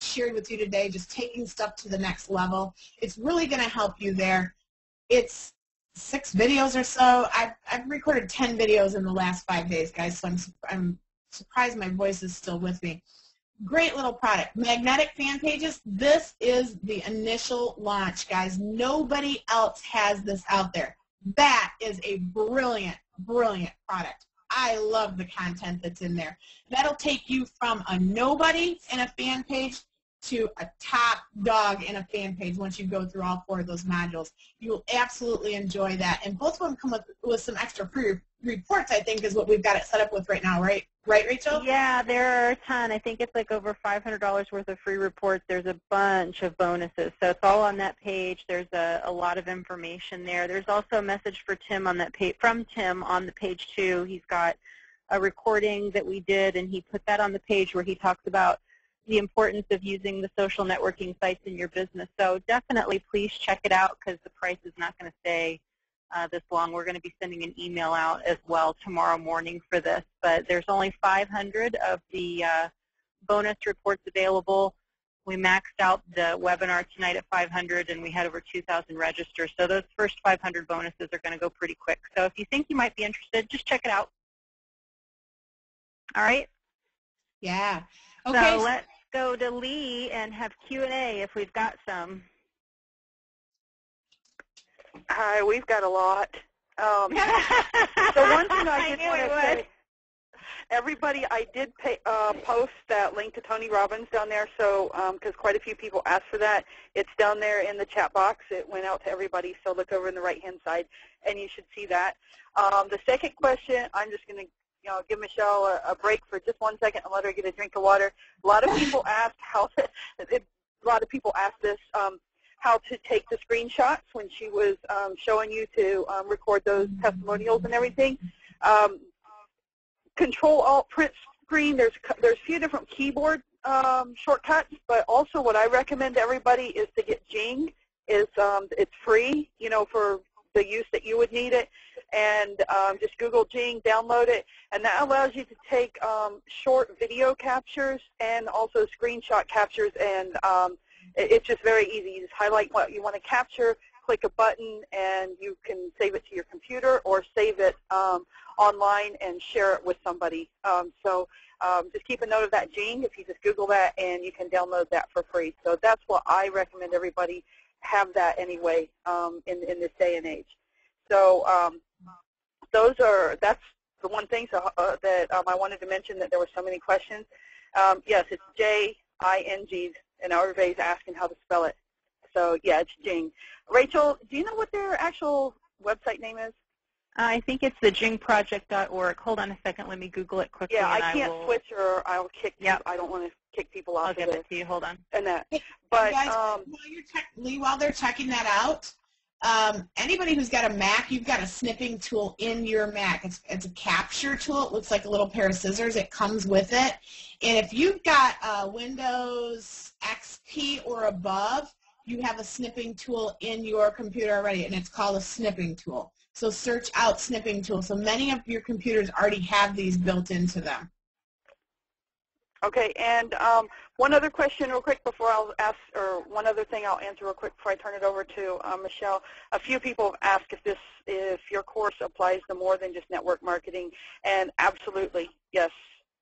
S2: shared with you today, just taking stuff to the next level. It's really going to help you there. It's 6 videos or so. I've recorded 10 videos in the last 5 days, guys, so I'm surprised my voice is still with me. Great little product. Magnetic Fan Pages, this is the initial launch, guys. Nobody else has this out there. That is a brilliant, brilliant product. I love the content that's in there. That'll take you from a nobody in a fan page to a top dog in a fan page once you go through all 4 of those modules. You will absolutely enjoy that. And both of them come with some extra free reports, I think, is what we've got it set up with right now, right? Right, Rachel?
S1: Yeah, there are a ton. I think it's like over $500 worth of free reports. There's a bunch of bonuses. So it's all on that page. There's a lot of information there. There's also a message for Tim on that page, from Tim on the page too. He's got a recording that we did, and he put that on the page where he talks about the importance of using the social networking sites in your business. So definitely please check it out because the price is not going to stay this long. We're going to be sending an email out as well tomorrow morning for this. But there's only 500 of the bonus reports available. We maxed out the webinar tonight at 500, and we had over 2,000 register. So those first 500 bonuses are going to go pretty quick. So if you think you might be interested, just check it out. All right?
S2: Yeah. Okay.
S1: So let's go to Lee and have Q&A if we've got some.
S3: Hi, we've got a lot. So one thing I just want to say, everybody, I did post that link to Tony Robbins down there, so because quite a few people asked for that. It's down there in the chat box. It went out to everybody, so look over in the right-hand side, and you should see that. The second question, I'm just going to give Michelle a break for just 1 second and let her get a drink of water. A lot of people asked this, how to take the screenshots when she was showing you to record those testimonials and everything. Control-Alt-Print screen, there's a few different keyboard shortcuts, but also what I recommend to everybody is to get Jing. It's free, for the use that you would need it, and just Google Jing, download it, and that allows you to take short video captures and also screenshot captures, and it's just very easy. You just highlight what you want to capture, click a button, and you can save it to your computer or save it online and share it with somebody. Just keep a note of that Jing if you just Google that, and you can download that for free. So that's what I recommend everybody have that anyway in this day and age. So that's the one thing that I wanted to mention, that there were so many questions. Yes, it's J-I-N-G, and everybody's asking how to spell it. So yeah, it's Jing. Rachel, do you know what their actual website name is?
S1: I think it's the jingproject.org. Hold on a second. Let me Google it quickly.
S3: Yeah, I can't switch, or I'll kick you. I don't want to kick people off.
S1: I'll give it to you. Hold on.
S3: And that.
S2: But guys, while they're checking that out, anybody who's got a Mac, you've got a snipping tool in your Mac. It's a capture tool. It looks like a little pair of scissors. It comes with it. And if you've got Windows XP or above, you have a snipping tool in your computer already, and it's called a snipping tool. So search out snipping tool. So many of your computers already have these built into them.
S3: Okay, and one other question real quick before I'll ask, or one other thing I'll answer real quick before I turn it over to Michelle. A few people have asked if your course applies to more than just network marketing, and absolutely, yes.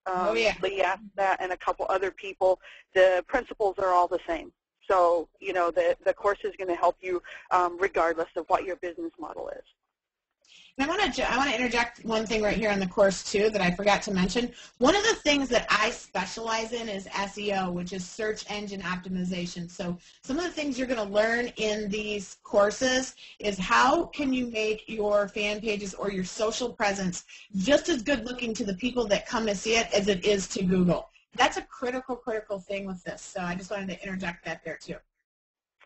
S2: Oh, yeah.
S3: Lee asked that, and a couple other people. The principles are all the same. So, you know, the course is going to help you regardless of what your business model is.
S2: And I want to interject one thing right here on the course, too, that I forgot to mention. One of the things that I specialize in is SEO, which is search engine optimization. So some of the things you're going to learn in these courses is how can you make your fan pages or your social presence just as good looking to the people that come to see it as it is to Google. That's a critical thing with this. So I just wanted to interject that there, too.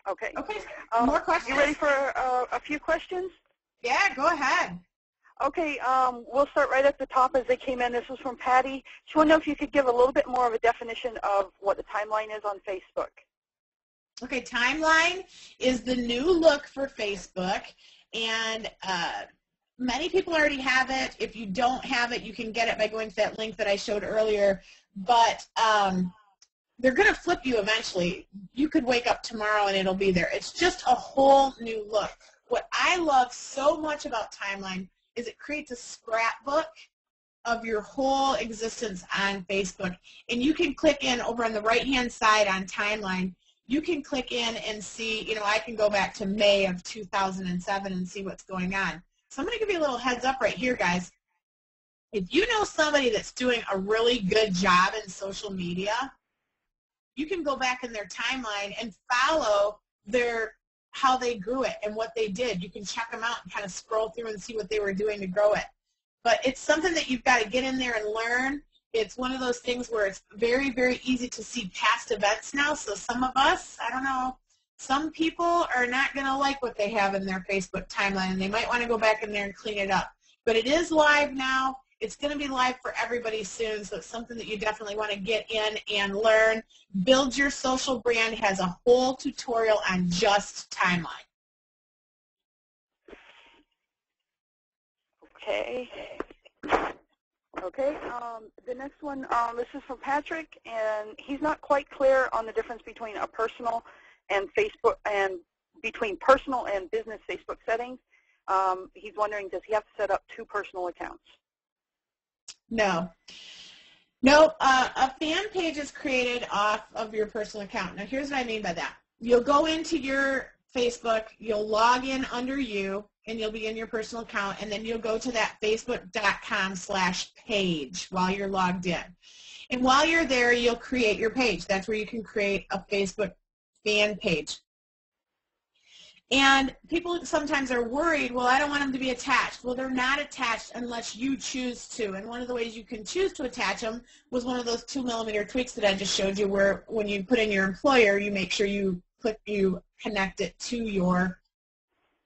S3: Okay.
S2: Okay. More questions?
S3: You ready for a few questions?
S2: Yeah, go ahead.
S3: Okay, we'll start right at the top as they came in. This was from Patty. She wanted to know if you could give a little bit more of a definition of what the timeline is on Facebook.
S2: Okay, timeline is the new look for Facebook, and many people already have it. If you don't have it, you can get it by going to that link that I showed earlier, but they're going to flip you eventually. You could wake up tomorrow and it'll be there. It's just a whole new look. What I love so much about Timeline is it creates a scrapbook of your whole existence on Facebook. And you can click in over on the right-hand side on Timeline. You can click in and see, you know, I can go back to May of 2007 and see what's going on. So I'm going to give you a little heads up right here, guys. If you know somebody that's doing a really good job in social media, you can go back in their timeline and follow how they grew it and what they did. You can check them out and kind of scroll through and see what they were doing to grow it. But it's something that you've got to get in there and learn. It's one of those things where it's very, very easy to see past events now. So some of us, I don't know, some people are not going to like what they have in their Facebook timeline, and they might want to go back in there and clean it up. But it is live now. It's going to be live for everybody soon, so it's something that you definitely want to get in and learn. Build Your Social Brand has a whole tutorial on just timeline.
S3: Okay. Okay. The next one, this is from Patrick, and he's not quite clear on the difference between a personal and Facebook, and between personal and business Facebook settings. He's wondering, does he have to set up 2 personal accounts?
S2: No. Nope. A fan page is created off of your personal account. Now, here's what I mean by that. You'll go into your Facebook, you'll log in under you, and you'll be in your personal account, and then you'll go to that facebook.com/page while you're logged in. And while you're there, you'll create your page. That's where you can create a Facebook fan page. And people sometimes are worried, well, I don't want them to be attached. Well, they're not attached unless you choose to. And one of the ways you can choose to attach them was one of those 2-millimeter tweaks that I just showed you, where when you put in your employer, you make sure you connect it to your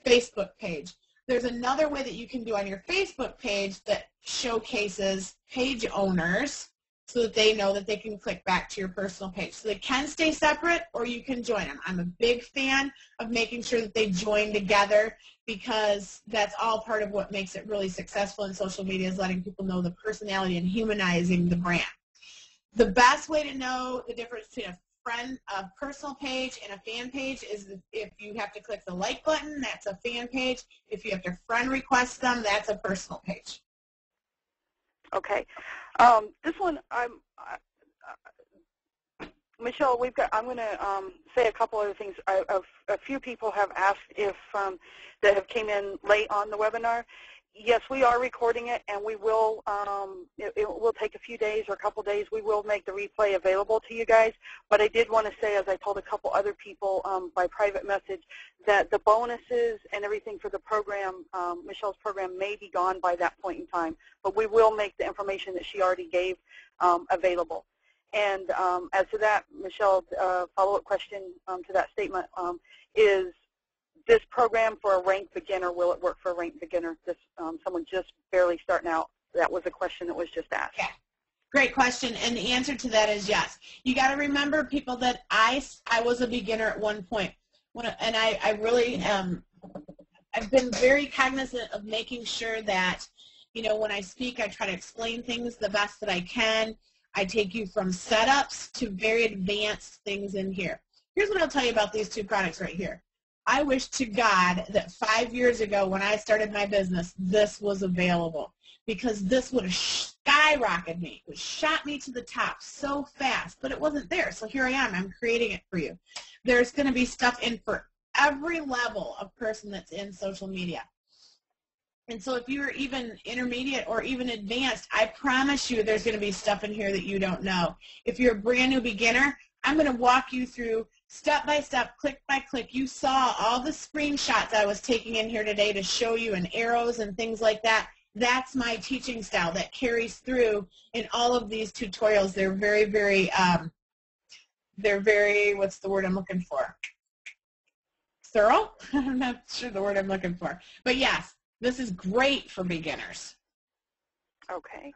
S2: Facebook page. There's another way that you can do on your Facebook page that showcases page owners so that they know that they can click back to your personal page. So they can stay separate, or you can join them. I'm a big fan of making sure that they join together, because that's all part of what makes it really successful in social media, is letting people know the personality and humanizing the brand. The best way to know the difference between a personal page and a fan page is if you have to click the like button, that's a fan page. If you have to friend request them, that's a personal page.
S3: Okay. This one, Michelle, I'm going to say a couple other things. A few people have asked if that have came in late on the webinar. Yes, we are recording it, and we will. It will take a few days or a couple days. We will make the replay available to you guys. But I did want to say, as I told a couple other people by private message, that the bonuses and everything for the program, Michelle's program, may be gone by that point in time. But we will make the information that she already gave available. And as to that, Michelle, follow-up question to that statement is, this program for a ranked beginner, will it work for a ranked beginner? Someone just barely starting out, that was a question that was just asked.
S2: Yeah. Great question, and the answer to that is yes. You got to remember, people, that I was a beginner at one point. And I really I've been very cognizant of making sure that, you know, when I speak, I try to explain things the best that I can. I take you from setups to very advanced things in here. Here's what I'll tell you about these two products right here. I wish to God that 5 years ago when I started my business, this was available, because this would have skyrocketed me. It would shot me to the top so fast, but it wasn't there. So here I am. I'm creating it for you. There's going to be stuff in for every level of person that's in social media. And so if you're even intermediate or even advanced, I promise you there's going to be stuff in here that you don't know. If you're a brand new beginner, I'm going to walk you through step by step, click by click. You saw all the screenshots I was taking in here today to show you, and arrows and things like that. That's my teaching style that carries through in all of these tutorials. They're very, what's the word I'm looking for? Thorough? I'm not sure the word I'm looking for. But yes, this is great for beginners.
S3: Okay.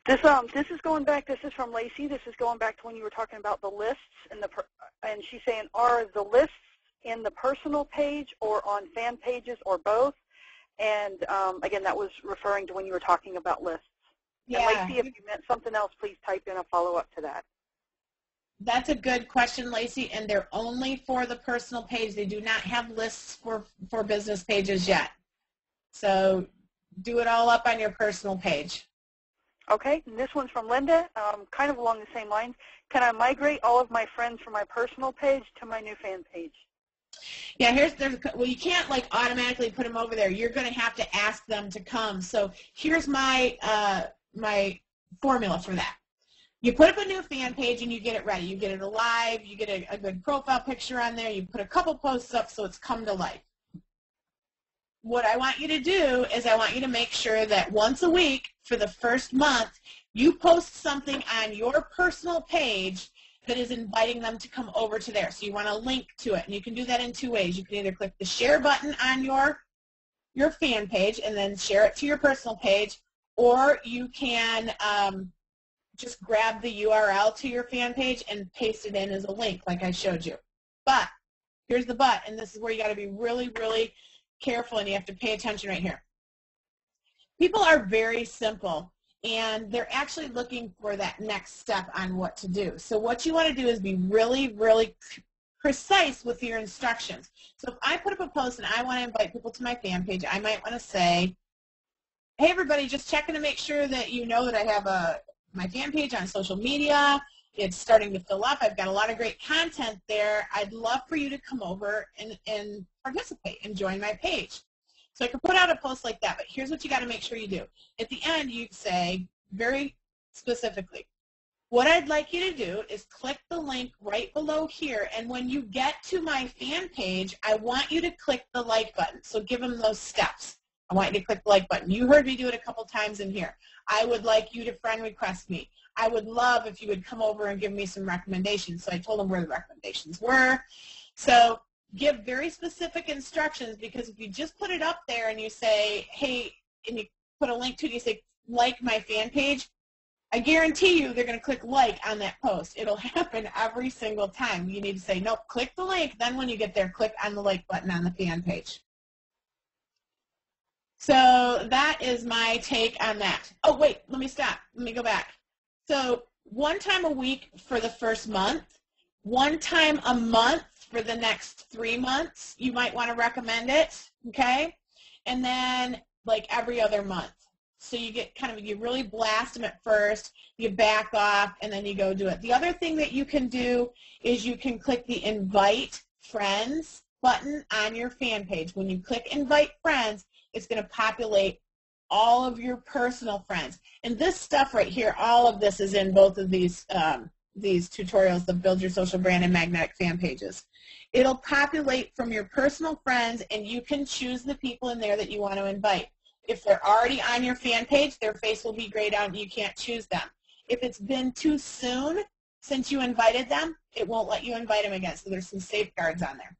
S3: This is going back. This is from Lacey. This is going back to when you were talking about the lists and she's saying, are the lists in the personal page or on fan pages or both? And again, that was referring to when you were talking about lists.
S2: Yeah.
S3: And Lacey, if you meant something else, please type in a follow-up to that.
S2: That's a good question, Lacey, and they're only for the personal page. They do not have lists for business pages yet. So do it all up on your personal page.
S3: Okay, and this one's from Linda, kind of along the same lines. Can I migrate all of my friends from my personal page to my new fan page?
S2: Yeah, well, you can't like automatically put them over there. You're going to have to ask them to come. So here's my my formula for that. You put up a new fan page and you get it ready. You get it alive. You get a good profile picture on there. You put a couple posts up so it's come to life. What I want you to do is I want you to make sure that once a week for the first month, you post something on your personal page that is inviting them to come over to there. So you want to link to it. And you can do that in two ways. You can either click the share button on your fan page and then share it to your personal page, or you can just grab the URL to your fan page and paste it in as a link like I showed you. But here's the but, and this is where you got to be really, really careful, and you have to pay attention right here. People are very simple, and they're actually looking for that next step on what to do. So what you want to do is be really, really precise with your instructions. So if I put up a post and I want to invite people to my fan page, I might want to say, hey everybody, just checking to make sure that you know that I have my fan page on social media. It's starting to fill up. I've got a lot of great content there. I'd love for you to come over and participate and join my page. So I can put out a post like that, but here's what you got to make sure you do. At the end, you say very specifically, what I'd like you to do is click the link right below here, and when you get to my fan page, I want you to click the like button. So give them those steps. I want you to click the like button. You heard me do it a couple times in here. I would like you to friend request me. I would love if you would come over and give me some recommendations. So I told them where the recommendations were. So give very specific instructions, because if you just put it up there and you say, hey, and you put a link to it, you say, like my fan page, I guarantee you they're going to click like on that post. It'll happen every single time. You need to say, nope, click the link. Then when you get there, click on the like button on the fan page. So that is my take on that. Oh, wait, let me stop. Let me go back. So one time a week for the first month, one time a month for the next 3 months, you might want to recommend it, okay? And then like every other month. So you get kind of, you really blast them at first, you back off, and then you go do it. The other thing that you can do is you can click the invite friends button on your fan page. When you click invite friends, it's going to populate all of your personal friends. And this stuff right here, all of this is in both of these tutorials, the Build Your Social Brand and Magnetic Fan Pages. It'll populate from your personal friends, and you can choose the people in there that you want to invite. If they're already on your fan page, their face will be grayed out and you can't choose them. If it's been too soon since you invited them, it won't let you invite them again. So there's some safeguards on there.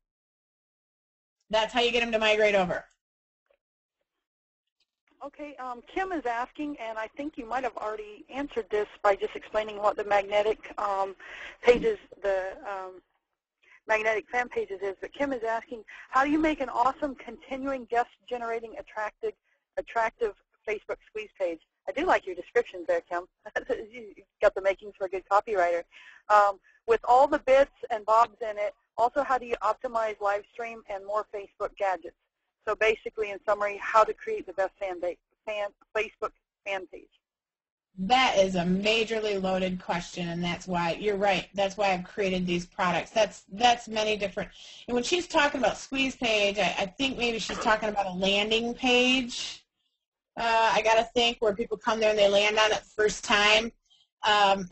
S2: That's how you get them to migrate over.
S3: Okay, Kim is asking, and I think you might have already answered this by just explaining what the magnetic pages, the magnetic fan pages is, but Kim is asking, how do you make an awesome continuing guest-generating attractive Facebook squeeze page? I do like your descriptions there, Kim. You got the makings for a good copywriter. With all the bits and bobs in it, also how do you optimize live stream and more Facebook gadgets? So basically, in summary, how to create the best Facebook fan page.
S2: That is a majorly loaded question, and that's why you're right. That's why I've created these products. That's many different. And when she's talking about squeeze page, I think maybe she's talking about a landing page. I got to think where people come there and they land on it the first time.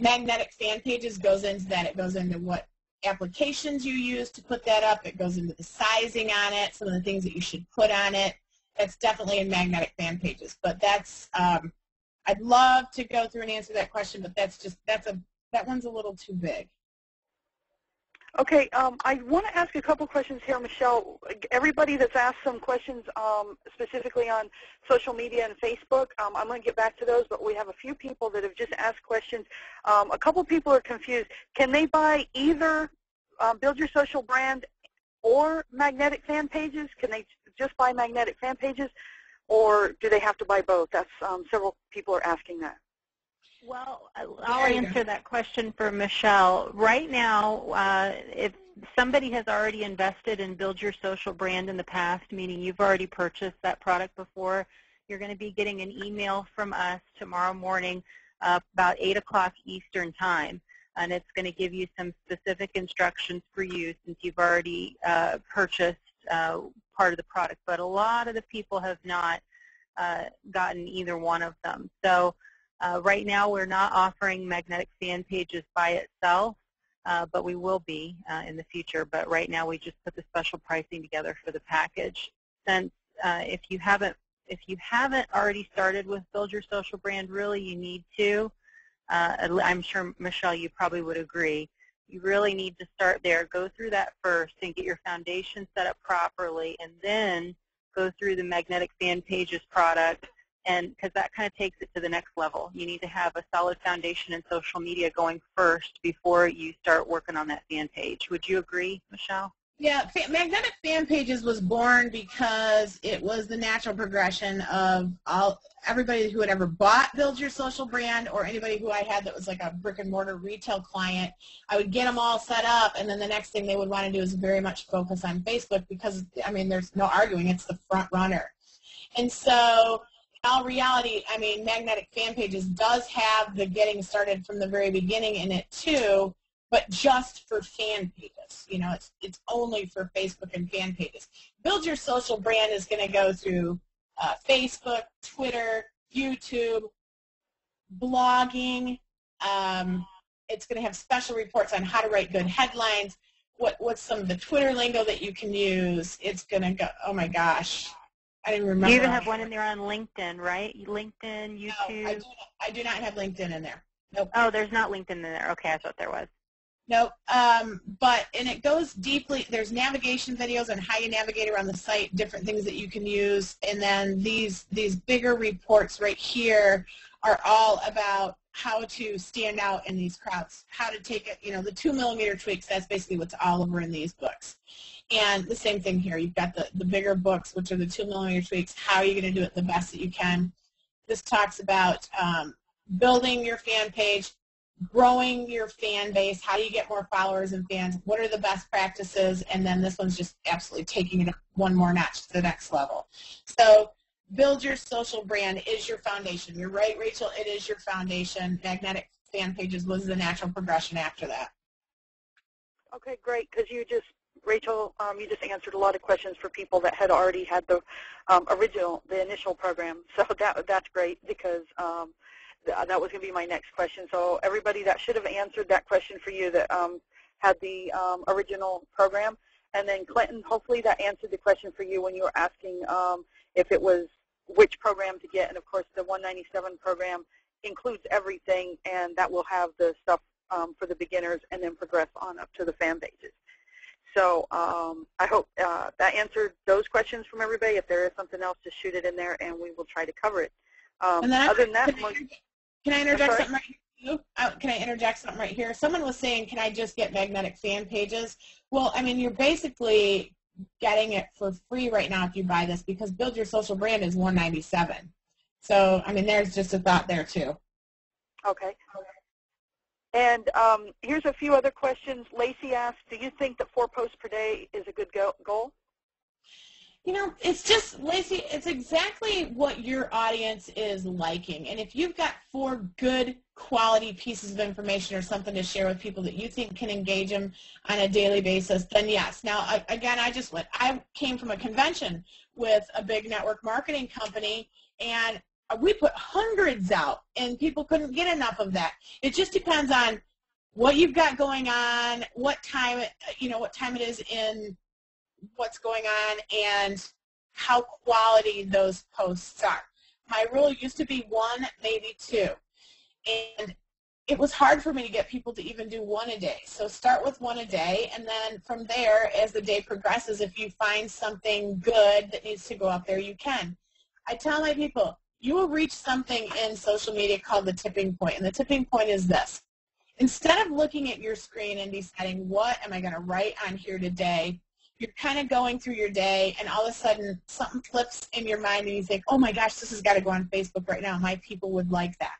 S2: Magnetic fan pages goes into that. It goes into what applications you use to put that up. It goes into the sizing on it, some of the things that you should put on it. That's definitely in magnetic fan pages. But that's I'd love to go through and answer that question, but that one's a little too big.
S3: Okay, I want to ask a couple questions here, Michelle. Everybody that's asked some questions specifically on social media and Facebook, I'm going to get back to those, but we have a few people that have just asked questions. A couple people are confused. Can they buy either Build Your Social Brand or magnetic fan pages? Can they just buy magnetic fan pages, or do they have to buy both? That's several people are asking that.
S1: Well, I'll answer that question for Michelle. Right now, if somebody has already invested in Build Your Social Brand in the past, meaning you've already purchased that product before, you're going to be getting an email from us tomorrow morning about 8 o'clock Eastern Time, and it's going to give you some specific instructions for you since you've already purchased part of the product. But a lot of the people have not gotten either one of them. So right now, we're not offering magnetic fan pages by itself, but we will be in the future. But right now, we just put the special pricing together for the package. Since if you haven't already started with Build Your Social Brand, really you need to. I'm sure, Michelle, you probably would agree. You really need to start there. Go through that first and get your foundation set up properly, and then go through the magnetic fan pages product. And because that kind of takes it to the next level. You need to have a solid foundation in social media going first before you start working on that fan page. Would you agree, Michelle?
S2: Yeah, magnetic fan pages was born because it was the natural progression of everybody who had ever bought Build Your Social Brand, or anybody who I had that was like a brick and mortar retail client. I would get them all set up, and then the next thing they would want to do is very much focus on Facebook because, I mean, there's no arguing, it's the front runner. And so in all reality, I mean, magnetic fan pages does have the getting started from the very beginning in it too, but just for fan pages. You know, it's only for Facebook and fan pages. Build Your Social Brand is going to go through Facebook, Twitter, YouTube, blogging. It's going to have special reports on how to write good headlines. What's some of the Twitter lingo that you can use? It's going to go, oh my gosh, I didn't remember.
S1: You even have one in there on LinkedIn, right? LinkedIn, YouTube?
S2: No, I do not have LinkedIn in there. Nope.
S1: Oh, there's not LinkedIn in there. Okay, I thought there was.
S2: Nope. And it goes deeply. There's navigation videos on how you navigate around the site, different things that you can use, and then these bigger reports right here are all about how to stand out in these crowds, how to take it, you know, the 2mm tweaks, that's basically what's all over in these books. And the same thing here. You've got the bigger books, which are the 2mm tweaks. How are you going to do it the best that you can? This talks about building your fan page, growing your fan base, how do you get more followers and fans, what are the best practices, and then this one's just absolutely taking it one more notch to the next level. So Build Your Social Brand is your foundation. You're right, Rachel, it is your foundation. Magnetic fan pages was the natural progression after that.
S3: Okay, great, because Rachel, you just answered a lot of questions for people that had already had the initial program. So that's great, because that was going to be my next question. So everybody, that should have answered that question for you that had the original program. And then Clinton, hopefully that answered the question for you when you were asking if it was which program to get. And of course, the 197 program includes everything, and that will have the stuff for the beginners and then progress on up to the fan pages. So I hope that answered those questions from everybody. If there is something else, just shoot it in there, and we will try to cover it.
S2: And then
S3: other than that,
S2: can I interject something right here? Can I interject something right here? Someone was saying, can I just get magnetic fan pages? Well, I mean, you're basically getting it for free right now if you buy this, because Build Your Social Brand is $197. So, I mean, there's just a thought there, too.
S3: Okay. And here's a few other questions. Lacey asked, do you think that 4 posts per day is a good goal?
S2: You know, it's just, Lacey, it's exactly what your audience is liking. And if you've got 4 good quality pieces of information or something to share with people that you think can engage them on a daily basis, then yes. Now, again, I came from a convention with a big network marketing company, and we put hundreds out, and people couldn't get enough of that. It just depends on what you've got going on, what time it is in what's going on, and how quality those posts are. My rule used to be 1, maybe 2. And it was hard for me to get people to even do 1 a day. So start with 1 a day, and then from there, as the day progresses, if you find something good that needs to go up there, you can. I tell my people, you will reach something in social media called the tipping point, and the tipping point is this. Instead of looking at your screen and deciding, what am I going to write on here today, you're kind of going through your day, and all of a sudden something flips in your mind, and you think, oh my gosh, this has got to go on Facebook right now. My people would like that.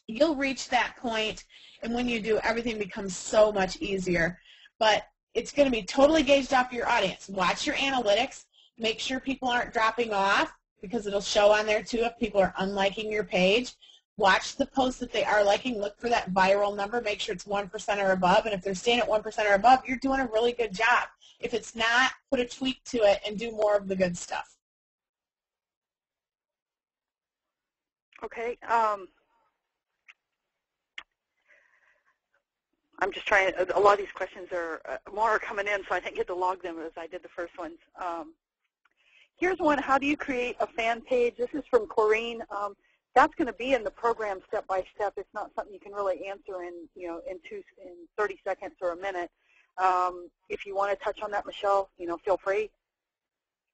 S2: You'll reach that point, and when you do, everything becomes so much easier. But it's going to be totally gauged off your audience. Watch your analytics. Make sure people aren't dropping off, because it'll show on there too if people are unliking your page. Watch the posts that they are liking. Look for that viral number. Make sure it's 1% or above. And if they're staying at 1% or above, you're doing a really good job. If it's not, put a tweak to it and do more of the good stuff.
S3: Okay. I'm just trying. A lot of these questions are more coming in, so I didn't get to log them as I did the first ones. Here's one. How do you create a fan page? This is from Corrine. That's going to be in the program step by step. It's not something you can really answer in 30 seconds or a minute. If you want to touch on that, Michelle, feel free.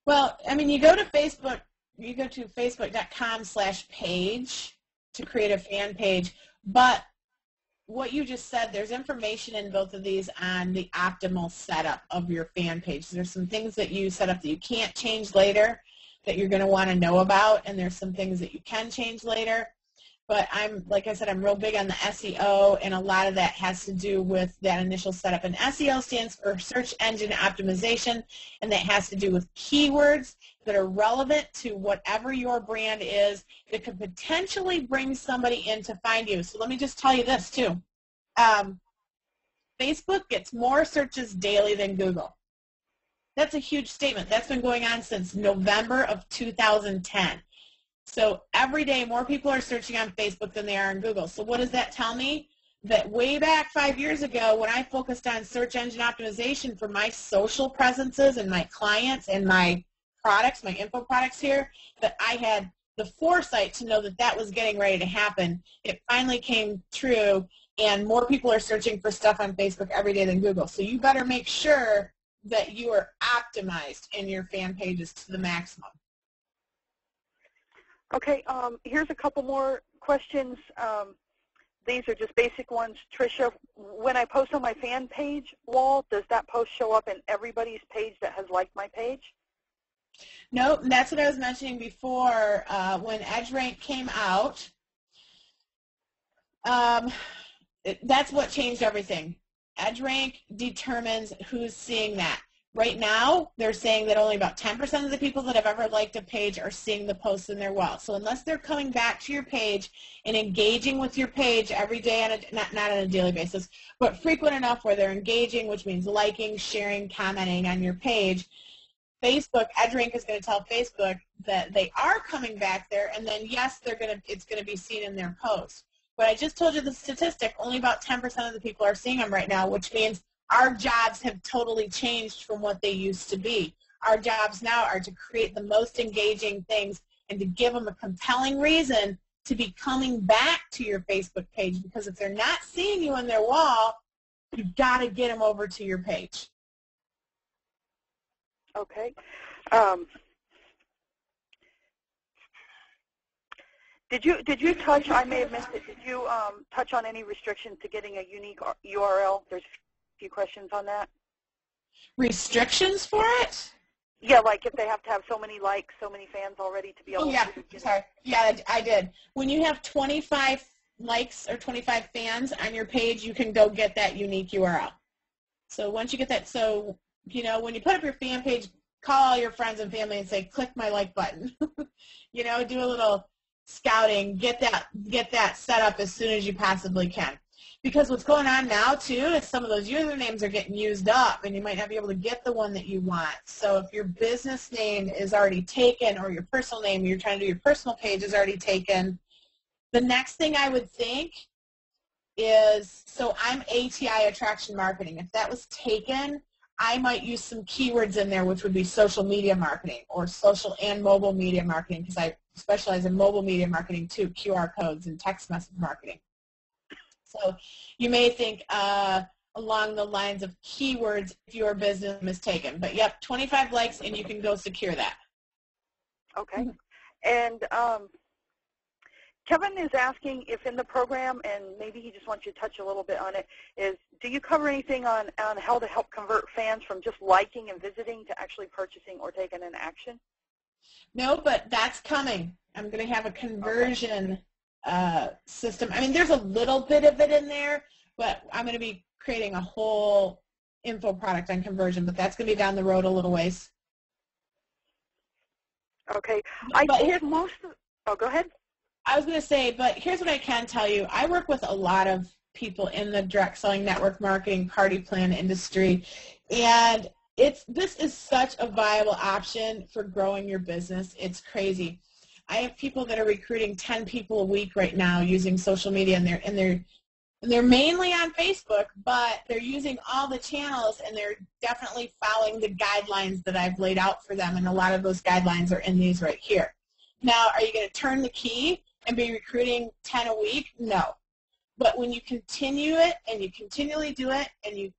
S2: Well, I mean, you go to Facebook. You go to facebook.com/page to create a fan page. But what you just said, there's information in both of these on the optimal setup of your fan page. There's some things that you set up that you can't change later that you're going to want to know about, and there's some things that you can change later. But like I said, I'm real big on the SEO, and a lot of that has to do with that initial setup. And SEO stands for search engine optimization, and that has to do with keywords that are relevant to whatever your brand is that could potentially bring somebody in to find you. So let me just tell you this too. Facebook gets more searches daily than Google. That's a huge statement. That's been going on since November of 2010. So every day more people are searching on Facebook than they are on Google. So what does that tell me? That way back 5 years ago, when I focused on search engine optimization for my social presences and my clients and my products, my info products here, that I had the foresight to know that that was getting ready to happen. It finally came true, and more people are searching for stuff on Facebook every day than Google. So you better make sure that you are optimized in your fan pages to the maximum.
S3: Okay, here's a couple more questions. These are just basic ones. Tricia, when I post on my fan page wall, does that post show up in everybody's page that has liked my page?
S2: No, that's what I was mentioning before. When EdgeRank came out, that's what changed everything. EdgeRank determines who's seeing that. Right now, they're saying that only about 10% of the people that have ever liked a page are seeing the posts in their wall. So unless they're coming back to your page and engaging with your page every day, not on a daily basis, but frequent enough where they're engaging, which means liking, sharing, commenting on your page, Facebook, EdgeRank is going to tell Facebook that they are coming back there, and then yes, it's going to be seen in their post. But I just told you the statistic, only about 10% of the people are seeing them right now, which means our jobs have totally changed from what they used to be. Our jobs now are to create the most engaging things and to give them a compelling reason to be coming back to your Facebook page, because if they're not seeing you on their wall, you've got to get them over to your page.
S3: Okay. Um, did you touch? I may have missed it. Did you touch on any restrictions to getting a unique URL? There's a few questions on that.
S2: Restrictions for it?
S3: Yeah, like if they have to have so many likes, so many fans already to be able
S2: Oh, yeah.
S3: to.
S2: Sorry. Yeah, I did. When you have 25 likes or 25 fans on your page, you can go get that unique URL. So once you get that, so, you know, when you put up your fan page, call all your friends and family and say, click my like button. You know, do a little scouting, get that set up as soon as you possibly can. Because what's going on now, too, is some of those usernames are getting used up, and you might not be able to get the one that you want. So if your business name is already taken or your personal name, you're trying to do your personal page is already taken, the next thing I would think is, so I'm ATI Attraction Marketing. If that was taken, I might use some keywords in there, which would be social media marketing or social and mobile media marketing, because I specialize in mobile media marketing too, QR codes and text message marketing. So you may think along the lines of keywords if your business is taken. But yep, 25 likes and you can go secure that.
S3: Okay. And Kevin is asking if in the program, and maybe he just wants you to touch a little bit on it, is do you cover anything on how to help convert fans from just liking and visiting to actually purchasing or taking an action?
S2: No, but that's coming. I'm going to have a conversion system. I mean, there's a little bit of it in there, but I'm going to be creating a whole info product on conversion, but that's going to be down the road a little ways.
S3: Okay. I think most of, oh, go ahead.
S2: I was going to say, but here's what I can tell you. I work with a lot of people in the direct selling, network marketing, party plan industry, and this is such a viable option for growing your business. It's crazy. I have people that are recruiting 10 people a week right now using social media, and they're mainly on Facebook, but they're using all the channels, and they're definitely following the guidelines that I've laid out for them, and a lot of those guidelines are in these right here. Now, are you going to turn the key and be recruiting 10 a week? No. But when you continue it and you continually do it and you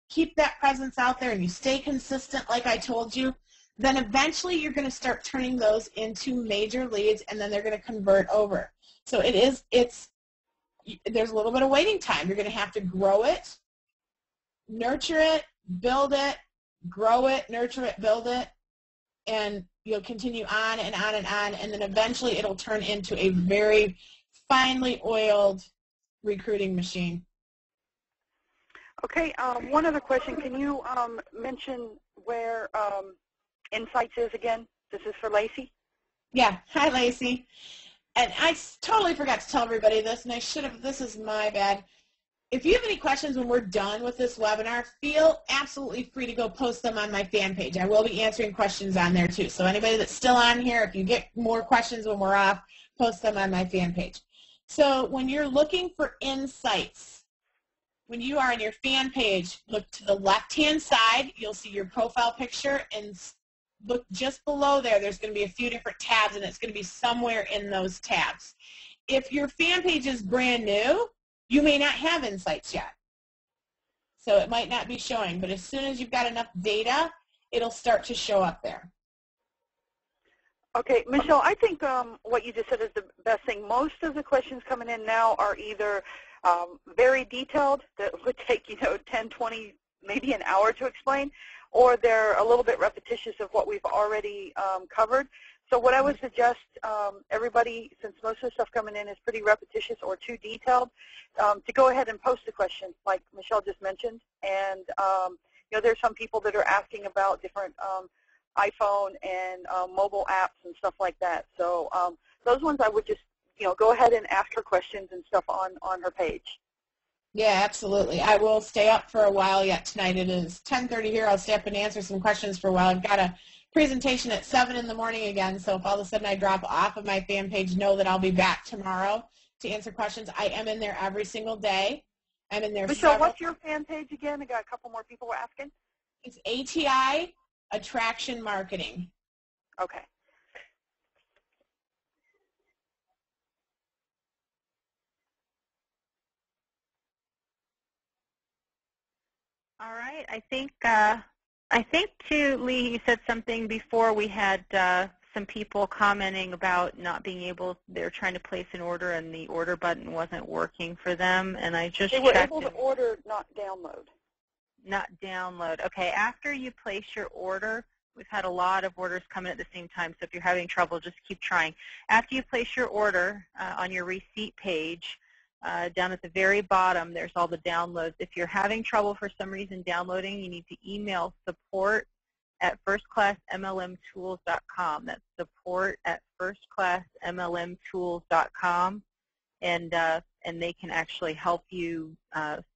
S2: keep that presence out there and you stay consistent like I told you, then eventually you're going to start turning those into major leads, and then they're going to convert over. So there's a little bit of waiting time. You're going to have to grow it, nurture it, build it, grow it, nurture it, build it, and you'll continue on and on and on, and then eventually it'll turn into a very finely oiled recruiting machine.
S3: Okay, one other question. Can you mention where Insights is again? This is for Lacey.
S2: Yeah. Hi, Lacey. And I totally forgot to tell everybody this, and I should have. This is my bad. If you have any questions when we're done with this webinar, feel absolutely free to go post them on my fan page. I will be answering questions on there too. So anybody that's still on here, if you get more questions when we're off, post them on my fan page. So when you're looking for insights, when you are on your fan page, look to the left-hand side. You'll see your profile picture, and look just below there. There's going to be a few different tabs, and it's going to be somewhere in those tabs. If your fan page is brand new, you may not have insights yet. So it might not be showing, but as soon as you've got enough data, it'll start to show up there.
S3: Okay, Michelle, I think what you just said is the best thing. Most of the questions coming in now are either very detailed, that would take, 10, 20, maybe an hour to explain, or they're a little bit repetitious of what we've already covered. So what I would suggest everybody, since most of the stuff coming in is pretty repetitious or too detailed, to go ahead and post a question like Michelle just mentioned. And there's some people that are asking about different iPhone and mobile apps and stuff like that. So those ones I would just go ahead and ask her questions and stuff on her page.
S2: Yeah, absolutely. I will stay up for a while yet tonight. It is 10:30 here. I'll stay up and answer some questions for a while. I've got a presentation at 7 in the morning again, so if all of a sudden I drop off of my fan page, know that I'll be back tomorrow to answer questions. I am in there every single day. I'm in there.
S3: Michelle, what's your fan page again? I got a couple more people asking.
S2: It's ATI Attraction Marketing.
S3: Okay.
S1: All right. I think I think, too, Lee, you said something before. We had some people commenting about not being able, they're trying to place an order and the order button wasn't working for them, and I just checked.
S3: They were able to order, not download.
S1: Not download. Okay, after you place your order, we've had a lot of orders come in at the same time, so if you're having trouble, just keep trying. After you place your order on your receipt page, down at the very bottom, there's all the downloads. If you're having trouble for some reason downloading, you need to email support@firstclassmlmtools.com. That's support@firstclassmlmtools.com, and they can actually help you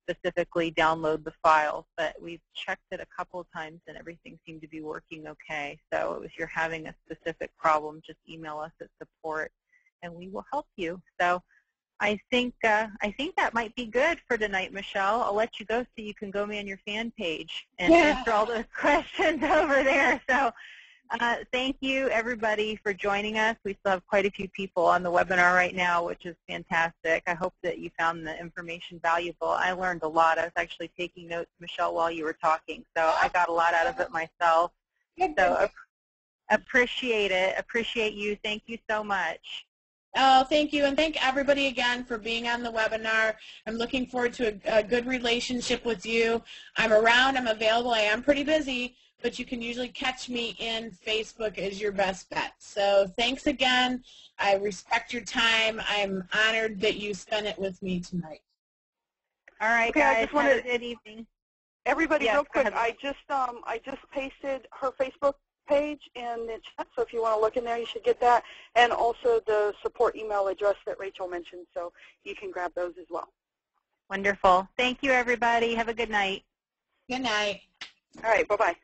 S1: specifically download the files. But we've checked it a couple of times, and everything seemed to be working okay. So if you're having a specific problem, just email us at support, and we will help you. So I think that might be good for tonight, Michelle. I'll let you go so you can go man your fan page and answer all those questions over there. So thank you, everybody, for joining us. We still have quite a few people on the webinar right now, which is fantastic. I hope that you found the information valuable. I learned a lot. I was actually taking notes, Michelle, while you were talking, so I got a lot out of it myself. So appreciate it. Appreciate you. Thank you so much.
S2: Oh, thank you, and thank everybody again for being on the webinar. I'm looking forward to a good relationship with you. I'm around, I'm available, I am pretty busy, but you can usually catch me in Facebook as your best bet. So thanks again. I respect your time. I'm honored that you spent it with me tonight.
S1: All right,
S3: okay,
S1: guys,
S3: I just wanted,
S1: have a good evening.
S3: Everybody,
S1: yes,
S3: real quick, I just pasted her Facebook page in the chat, so if you want to look in there, you should get that, and also the support email address that Rachel mentioned, so you can grab those as well.
S1: Wonderful. Thank you, everybody. Have a good night.
S2: Good night.
S3: All right, bye-bye.